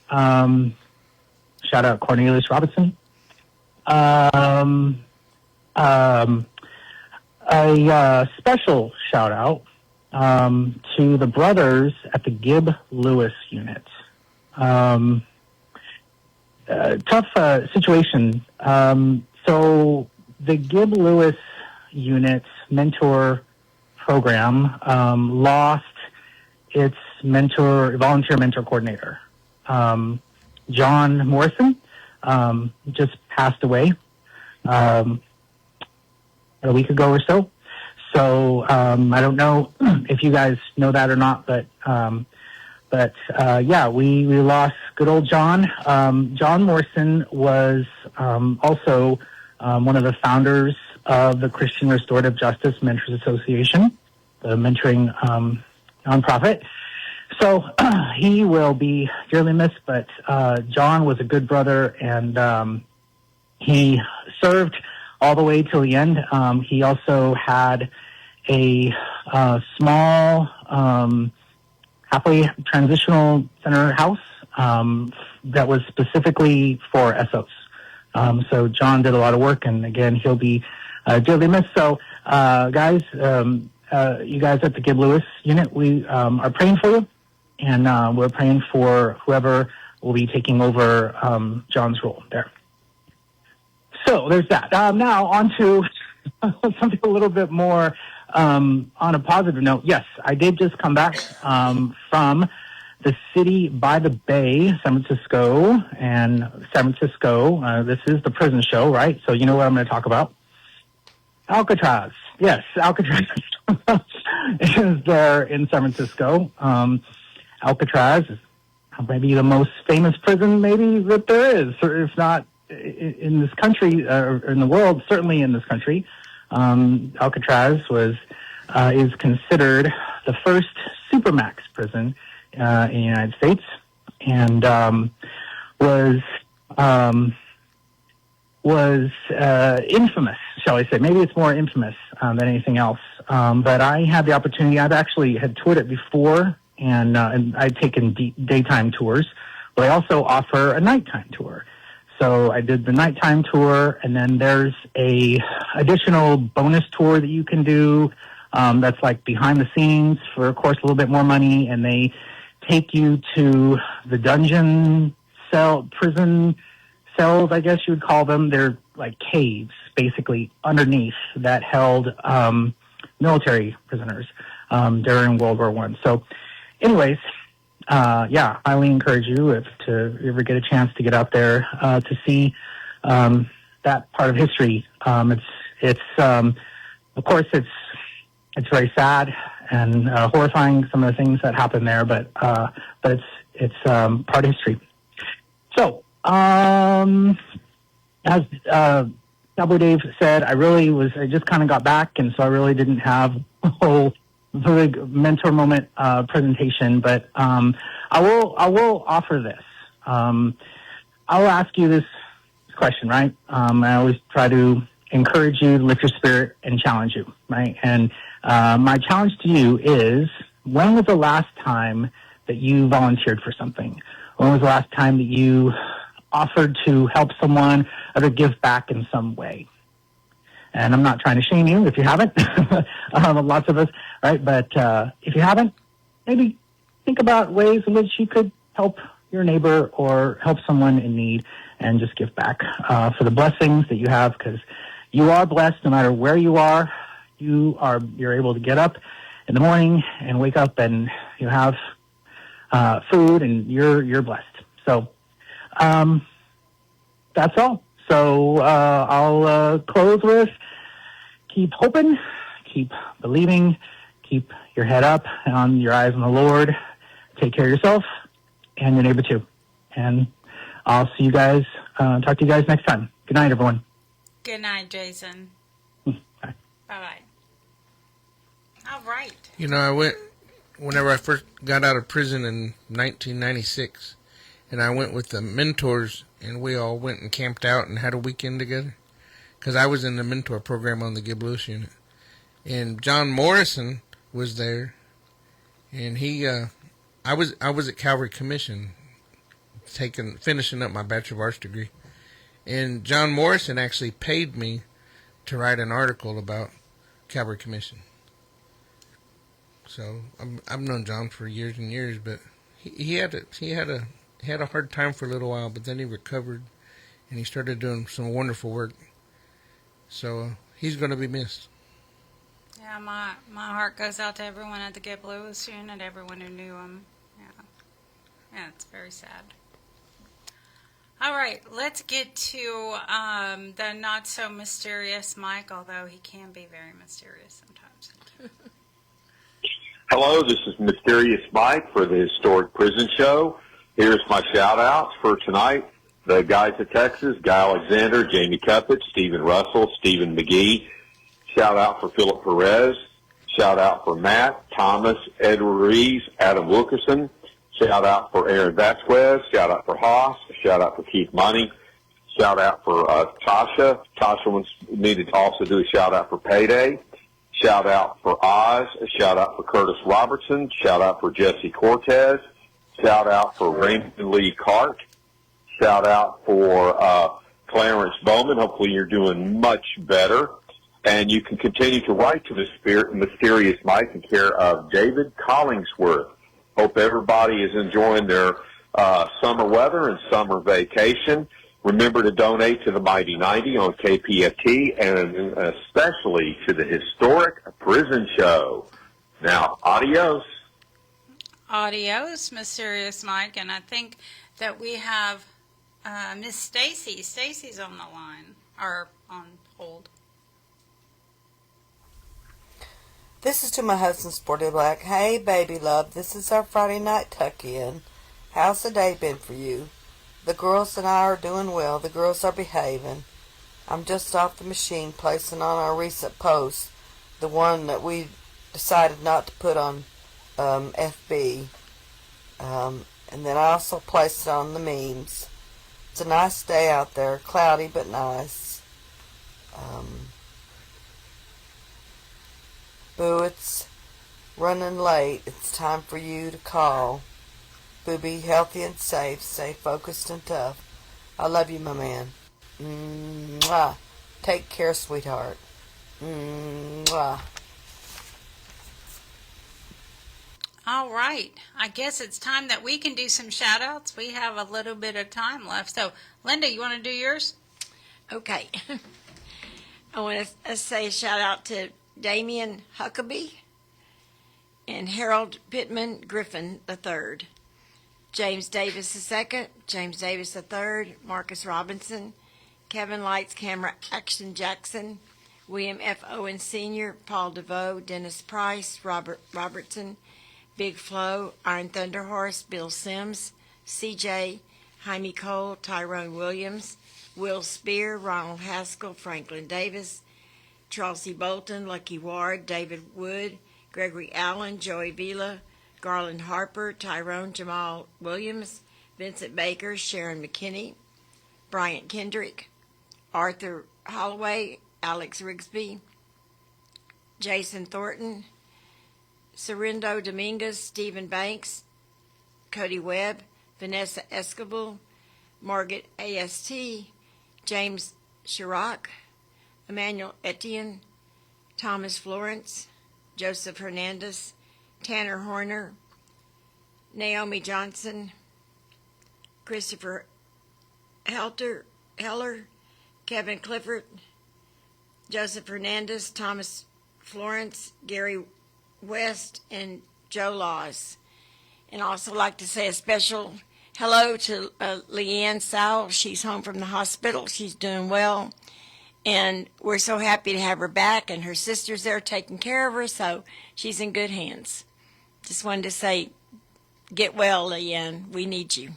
Shout out Cornelius Robinson. A special shout out to the brothers at the Gibb Lewis Unit. Tough situation. So the Gibb Lewis Unit mentor program lost its volunteer mentor coordinator. John Morrison just passed away a week ago or so. So I don't know if you guys know that or not, but yeah, we lost good old John. John Morrison was also one of the founders of the Christian Restorative Justice Mentors Association, the mentoring nonprofit. So he will be dearly missed, but John was a good brother, and he served all the way till the end. He also had a small halfway transitional center house that was specifically for SOs. So John did a lot of work, and again, he'll be dearly missed. So guys, you guys at the Gibb Lewis Unit, we are praying for you, and we're praying for whoever will be taking over John's role there. So there's that. Now on to something a little bit more on a positive note. Yes, I did just come back from the city by the bay, San Francisco. And San Francisco, this is the prison show, right? So you know what I'm going to talk about. Alcatraz. Yes, Alcatraz is there in San Francisco. Alcatraz is maybe the most famous prison maybe that there is, or if not in this country, or in the world, certainly in this country. Alcatraz is considered the first supermax prison in the United States, and was infamous, shall I say? Maybe it's more infamous than anything else. But I had the opportunity. I've actually had toured it before, and I'd taken daytime tours, but I also offer a nighttime tour. So I did the nighttime tour, and then there's a additional bonus tour that you can do that's like behind the scenes for, of course, a little bit more money, and they take you to the dungeon prison cells, I guess you would call them. They're like caves, basically, underneath that held military prisoners during World War I. So anyways, yeah, I highly encourage you if to ever get a chance to get out there to see that part of history. It's of course it's very sad and horrifying, some of the things that happen there, but it's part of history. So as Cowboy Dave said, I just kind of got back, and so I really didn't have a whole big mentor moment presentation, but I will offer this. I will ask you this question, right? I always try to encourage you to lift your spirit and challenge you, right? And my challenge to you is, when was the last time that you volunteered for something? When was the last time that you offered to help someone or to give back in some way? And I'm not trying to shame you if you haven't. Lots of us, right? But if you haven't, maybe think about ways in which you could help your neighbor or help someone in need, and just give back for the blessings that you have, because you are blessed no matter where you are. You're able to get up in the morning and wake up, and you have food, and you're blessed. So that's all. So I'll close with, keep hoping, keep believing, keep your head up and your eyes on the Lord. Take care of yourself and your neighbor too. And I'll see you guys, talk to you guys next time. Good night, everyone. Good night, Jason. Bye-bye. All right. You know, whenever I first got out of prison in 1996, and I went with the mentors, and we all went and camped out and had a weekend together, because I was in the mentor program on the Gib Lewis unit. And John Morrison was there, and I was at Calvary Commission, finishing up my Bachelor of Arts degree, and John Morrison actually paid me to write an article about Calvary Commission. So I've known John for years and years, but he had a hard time for a little while, but then he recovered, and he started doing some wonderful work. So he's going to be missed. Yeah, my heart goes out to everyone at the Gib Lewis unit, everyone who knew him. Yeah, it's very sad. All right, let's get to the not so mysterious Mike, although he can be very mysterious sometimes. Hello, this is Mysterious Mike for the Historic Prison Show. Here's my shout-outs for tonight. The guys at Texas, Guy Alexander, Jamie Cuppett, Stephen Russell, Stephen McGee. Shout-out for Philip Perez. Shout-out for Matt, Thomas, Edward Reeves, Adam Wilkerson. Shout-out for Aaron Vasquez. Shout-out for Haas. Shout-out for Keith Money. Shout-out for Tasha. Tasha needed to also do a shout-out for Payday. Shout-out for Oz. A shout-out for Curtis Robertson. Shout-out for Jesse Cortez. Shout-out for Raymond Lee Cart. Shout-out for Clarence Bowman. Hopefully you're doing much better. And you can continue to write to the Mysterious Mike in care of David Collingsworth. Hope everybody is enjoying their summer weather and summer vacation. Remember to donate to the Mighty 90 on KPFT, and especially to the Historic Prison Show. Now, adios. Adios, Mysterious Mike. And I think that we have Miss Stacy. Stacy's on the line, or on hold. This is to my husband, Sporty Black. Hey, baby love, this is our Friday night tuck-in. How's the day been for you? The girls and I are doing well. The girls are behaving. I'm just off the machine placing on our recent post, the one that we decided not to put on FB. And then I also placed it on the memes. It's a nice day out there, cloudy but nice. Boo, it's running late. It's time for you to call. Boo, be healthy and safe. Stay focused and tough. I love you, my man. Mwah. Take care, sweetheart. Mwah. All right. I guess it's time that we can do some shout-outs. We have a little bit of time left. So, Linda, you want to do yours? Okay. I want to say a shout-out to Damian Huckabee and Harold Pittman Griffin III, James Davis II, James Davis III, Marcus Robinson, Kevin Lights Camera Action Jackson, William F. Owen Sr., Paul DeVoe, Dennis Price, Robert Robertson, Big Flo, Iron Thunder Horse, Bill Sims, CJ, Jaime Cole, Tyrone Williams, Will Spear, Ronald Haskell, Franklin Davis, Charles E. Bolton, Lucky Ward, David Wood, Gregory Allen, Joey Vila, Garland Harper, Tyrone Jamal Williams, Vincent Baker, Sharon McKinney, Bryant Kendrick, Arthur Holloway, Alex Rigsby, Jason Thornton, Surindo Dominguez, Stephen Banks, Cody Webb, Vanessa Escobar, Margaret A.S.T., James Chirac, Emmanuel Etienne, Thomas Florence, Joseph Hernandez, Tanner Horner, Naomi Johnson, Christopher Heller, Kevin Clifford, Joseph Hernandez, Thomas Florence, Gary West, and Joe Laws. And I also like to say a special hello to Leanne Sowell. She's home from the hospital. She's doing well. And we're so happy to have her back, and her sister's there taking care of her, so she's in good hands. Just wanted to say, get well, Leanne. We need you.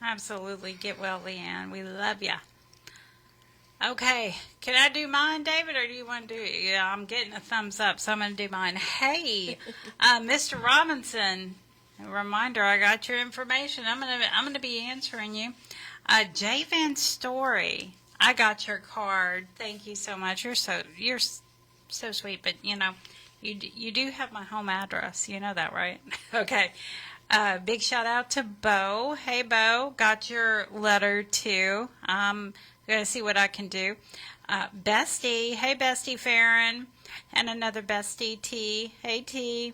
Absolutely. Get well, Leanne. We love you. Okay, can I do mine, David, or do you want to do it? Yeah, I'm getting a thumbs up, so I'm going to do mine. Hey, Mr. Robinson, a reminder, I got your information. I'm gonna be answering you. J Van Story, I got your card. Thank you so much. You're so sweet, but you do have my home address. You know that, right? Okay. Big shout out to Bo. Hey, Bo, got your letter too. Going to see what I can do. Bestie, hey Bestie Farron, and another Bestie T. Hey T.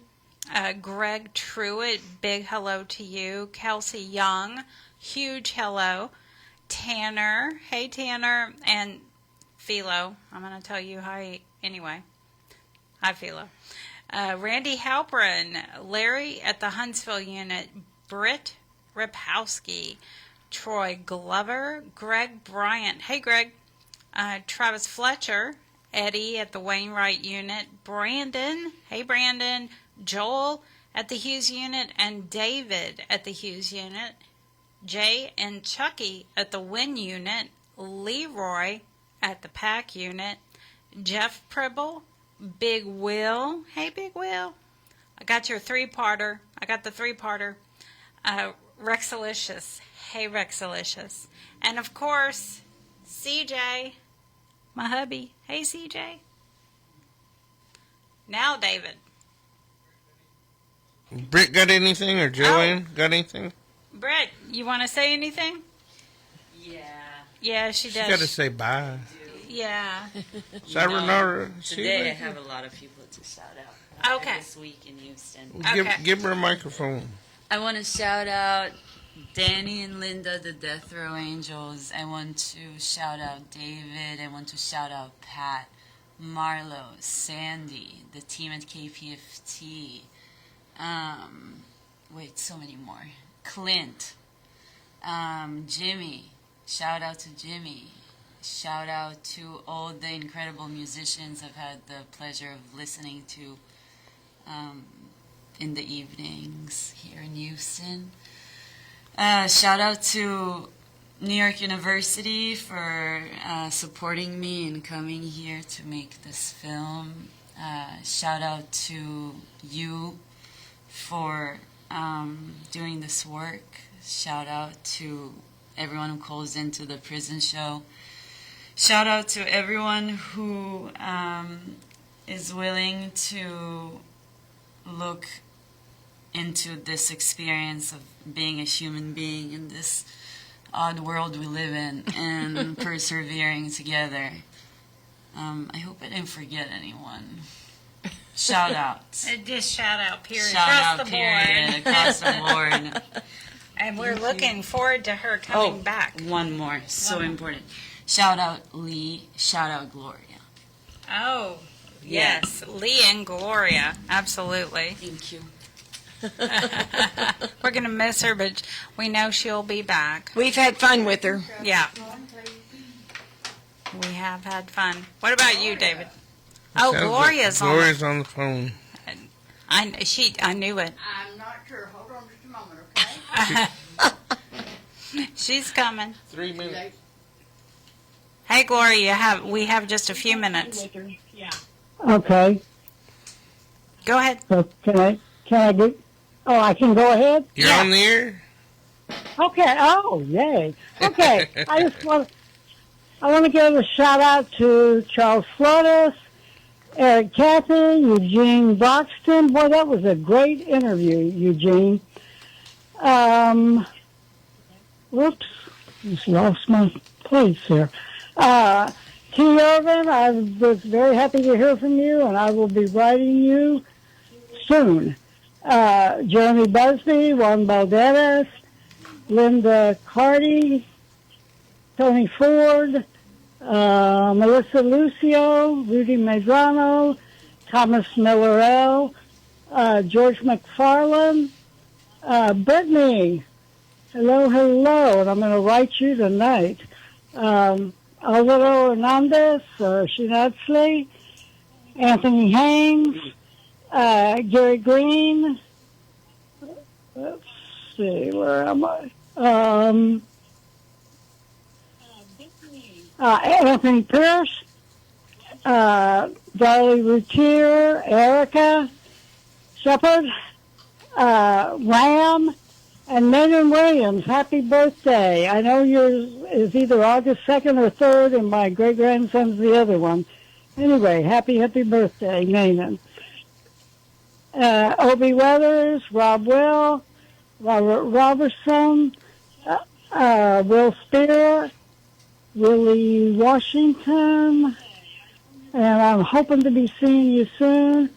Greg Truitt, big hello to you. Kelsey Young, huge hello. Tanner, hey Tanner, and Philo. I'm going to tell you hi anyway. Hi Philo. Randy Halpern, Larry at the Huntsville unit, Britt Ripowski, Troy Glover, Greg Bryant, hey Greg, Travis Fletcher, Eddie at the Wainwright unit, Brandon, hey Brandon, Joel at the Hughes unit, and David at the Hughes unit, Jay and Chucky at the Wynn unit, Leroy at the Pack unit, Jeff Pribble, Big Will, hey Big Will, I got your three-parter, I got the three-parter, Rexalicious, hey Rexalicious, and of course, CJ, my hubby, hey CJ. Now David. Britt got anything, or Joanne got anything? Britt, you want to say anything? Yeah. Yeah, she does. She got to say bye. Yeah. Sayonara. Today I have a lot of people to shout out. Okay. This week in Houston. Give her a microphone. I want to shout out Dani and Linda, the Death Row Angels. I want to shout out David. I want to shout out Pat, Marlo, Sandy, the team at KPFT. So many more. Clint, Jimmy. Shout out to Jimmy. Shout out to all the incredible musicians I've had the pleasure of listening to in the evenings here in Houston. Shout out to New York University for supporting me and coming here to make this film. Shout out to you for doing this work. Shout out to everyone who calls into the prison show. Shout out to everyone who is willing to look into this experience of being a human being in this odd world we live in and persevering together. I hope I didn't forget anyone. Shout out. Just shout out, period. Shout across out, the period. board. Across the board. And we're looking forward to her coming back. One more. So important. Shout out Lee. Shout out Gloria. Oh, yes. Lee and Gloria. Absolutely. Thank you. We're going to miss her, but we know she'll be back. We've had fun with her. Yeah. We have had fun. What about you, David? Oh, Gloria's on. Gloria's on the phone. I knew it. I'm not sure. Hold on just a moment, okay? She's coming. 3 minutes. Hey, Gloria, we have just a few minutes. Yeah. Okay. Go ahead. So can I get? Oh, I can go ahead. You're on the air. Okay. Oh, yay. Okay. I want to give a shout out to Charles Flores, Eric Cathy, Eugene Broxton. Boy, that was a great interview, Eugene. Whoops, just lost my place here. T. Irvin, I was very happy to hear from you, and I will be writing you soon. Jeremy Busby, Juan Balderas, Linda Carty, Tony Ford, Melissa Lucio, Rudy Medrano, Thomas Millerell, George McFarland, Brittany, hello, and I'm going to write you tonight. Alvaro Hernandez, Shinatzley, Anthony Haynes, Gary Green, let's see, where am I? Anthony Pierce, Darlie Routier, Erica Shepard, Ram, and Megan Williams. Happy birthday. I know yours is either August 2nd or 3rd, and my great-grandson's the other one. Anyway, happy birthday, Megan. Obie Weathers, Rob Will, Robert Robertson, Will Spear, Willie Washington, and I'm hoping to be seeing you soon,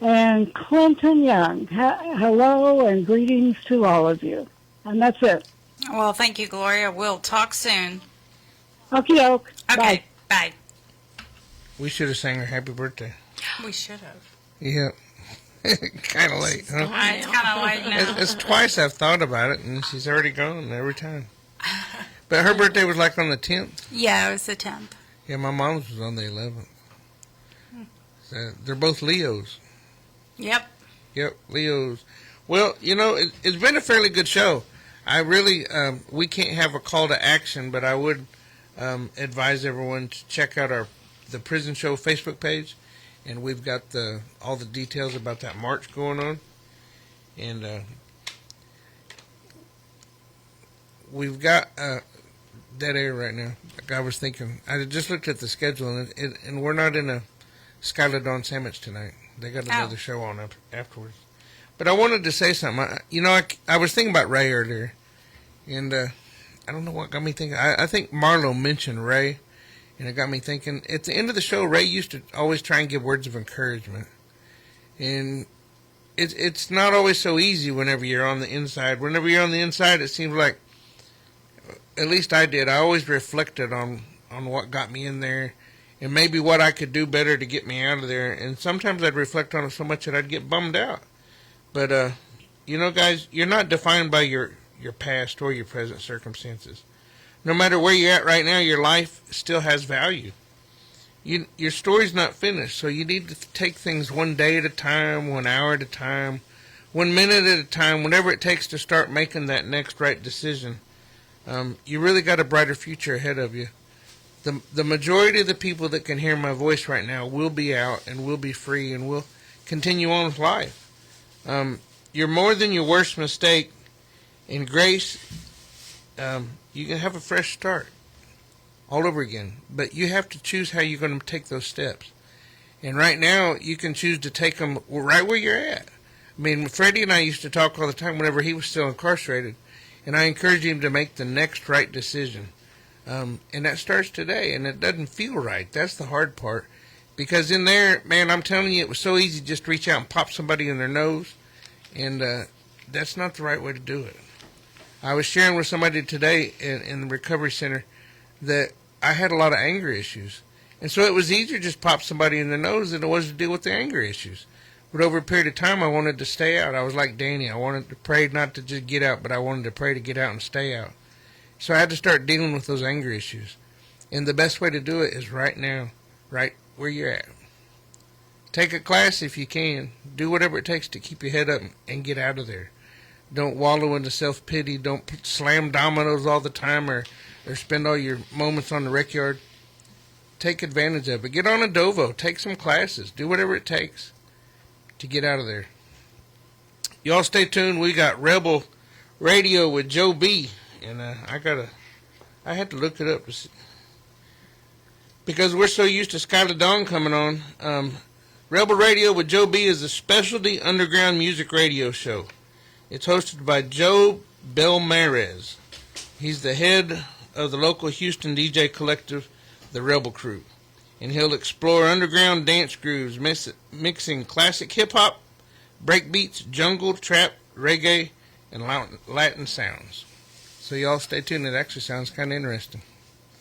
and Clinton Young. Hello and greetings to all of you. And that's it. Well, thank you, Gloria. We'll talk soon. Okie doke. Okay, bye. We should have sang her happy birthday. We should have. Yeah. Kind of late, huh? It's kind of late now. It's twice I've thought about it, and she's already gone every time. But her birthday was like on the 10th. Yeah, it was the 10th. Yeah, my mom's was on the 11th. So they're both Leos. Yep, Leos. Well, you know, it's been a fairly good show. I really, we can't have a call to action, but I would advise everyone to check out the Prison Show Facebook page. And we've got all the details about that march going on. And we've got dead air right now. Like I was thinking, I just looked at the schedule, and we're not in a Skylar Dawn Sandwich tonight. They got another show on afterwards. But I wanted to say something. I was thinking about Ray earlier, and I don't know what got me thinking. I think Marlo mentioned Ray. And it got me thinking, at the end of the show, Ray used to always try and give words of encouragement. And it's not always so easy whenever you're on the inside. Whenever you're on the inside, it seems like, at least I did, I always reflected on what got me in there and maybe what I could do better to get me out of there. And sometimes I'd reflect on it so much that I'd get bummed out. But, you know, guys, you're not defined by your past or your present circumstances. No matter where you're at right now, your life still has value. Your story's not finished, so you need to take things one day at a time, 1 hour at a time, 1 minute at a time, whatever it takes to start making that next right decision. You really got a brighter future ahead of you. The majority of the people that can hear my voice right now will be out and will be free and will continue on with life. You're more than your worst mistake. In grace, you can have a fresh start all over again, but you have to choose how you're going to take those steps. And right now, you can choose to take them right where you're at. I mean, Freddie and I used to talk all the time whenever he was still incarcerated, and I encouraged him to make the next right decision. And that starts today, and it doesn't feel right. That's the hard part. Because in there, man, I'm telling you, it was so easy just to reach out and pop somebody in their nose, and that's not the right way to do it. I was sharing with somebody today in the recovery center that I had a lot of anger issues. And so it was easier to just pop somebody in the nose than it was to deal with the anger issues. But over a period of time, I wanted to stay out. I was like Dani. I wanted to pray not to just get out, but I wanted to pray to get out and stay out. So I had to start dealing with those anger issues. And the best way to do it is right now, right where you're at. Take a class if you can. Do whatever it takes to keep your head up and get out of there. Don't wallow in the self-pity. Don't slam dominoes all the time or spend all your moments on the rec yard. Take advantage of it. Get on Edovo. Take some classes. Do whatever it takes to get out of there. Y'all stay tuned. We got Rebel Radio with Joe B. And I had to look it up to see. Because we're so used to Skylar Dawn coming on. Rebel Radio with Joe B is a specialty underground music radio show. It's hosted by Joe Belmarez. He's the head of the local Houston DJ collective, the Rebel Crew. And he'll explore underground dance grooves, mixing classic hip-hop, breakbeats, jungle, trap, reggae, and Latin sounds. So y'all stay tuned. It actually sounds kind of interesting.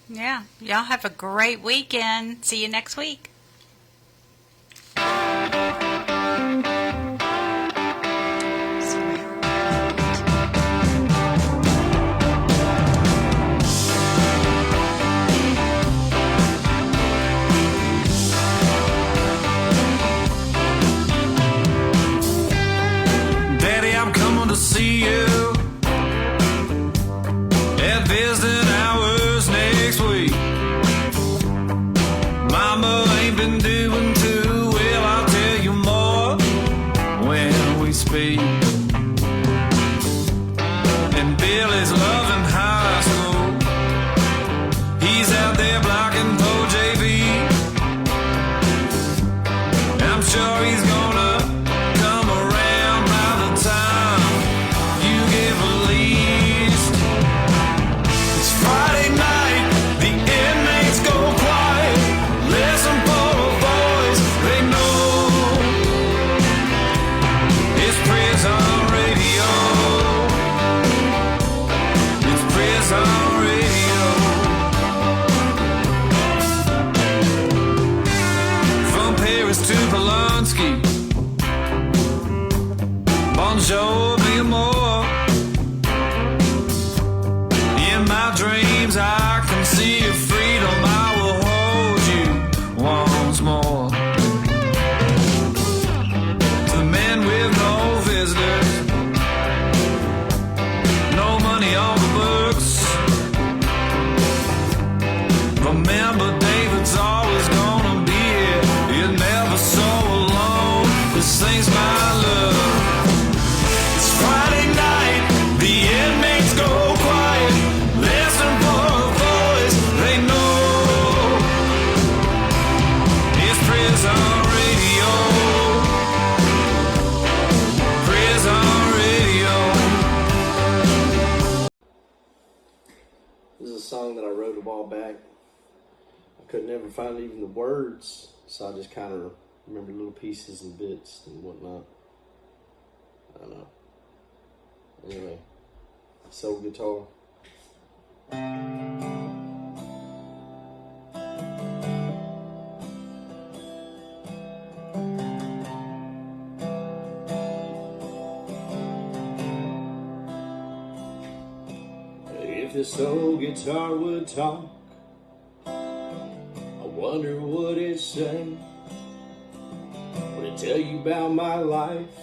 Yeah. Y'all have a great weekend. See you next week. To see you at visiting hours next week. speed. And Billy's loving high school. He's out there blocking Bo JV. I'm sure he's gonna come around by the time you get released. It's Friday night, the inmates go quiet. Listen for a voice they know. It's prison radio. It's prison radio. From Paris to Polanski. Bonjour, be more. In my dreams, I can see your freedom. I will hold you once more. To the men with no visitors, no money on the books. Remember, David's always gonna be here. You're never so alone. This thing's my love. It's Friday night, the inmates go quiet. Listen for a voice they know. It's prison radio. Prison radio. This is a song that I wrote a while back. I could never find even the words, so I just kind of remember little pieces and bits and whatnot. I don't know. Anyway, soul guitar. If this old guitar would talk, I wonder what it'd say. Would it tell you about my life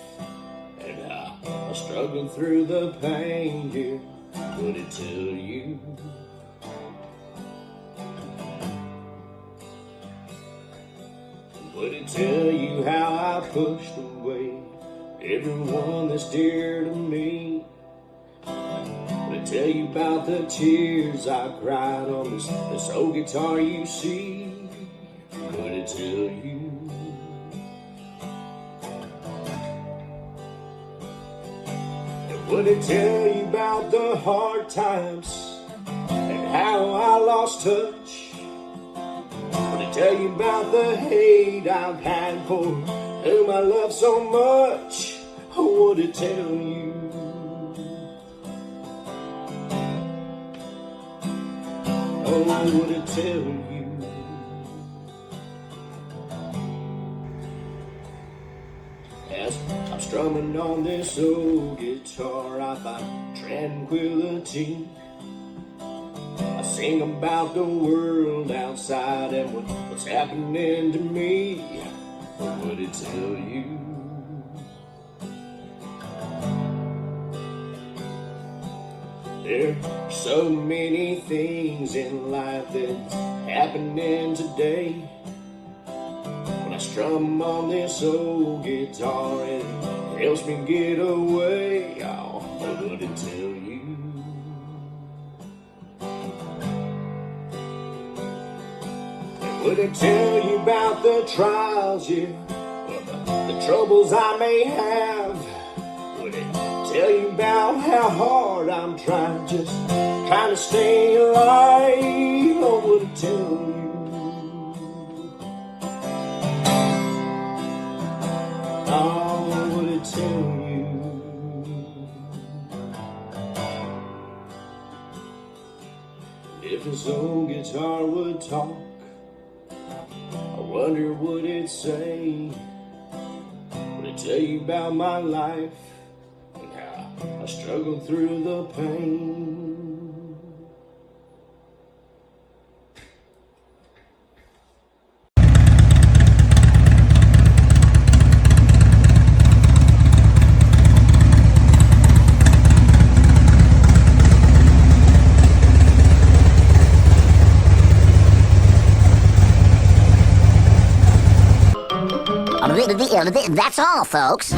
and how I'm struggling through the pain here? Would it tell you? Would it tell you how I pushed away everyone that's dear to me? Would it tell you about the tears I cried on this old guitar you see? Would it tell you? Would it tell you about the hard times and how I lost touch? Would it tell you about the hate I've had for whom I love so much? Or would it tell you? Oh, would it tell you? As I'm strumming on this old guitar, I find tranquility. I sing about the world outside and what's happening to me. What would it tell you? There are so many things in life that's happening today. When I strum on this old guitar, it helps me get away. Oh, what would it tell you? Would it tell you about the trials, yeah, or the troubles I may have? Would it tell you about how hard I'm trying to stay alive? Or would it tell you? Oh, would it tell you? If this old guitar would talk, I wonder what it'd say. Would it tell you about my life and how I struggled through the pain? That's all, folks.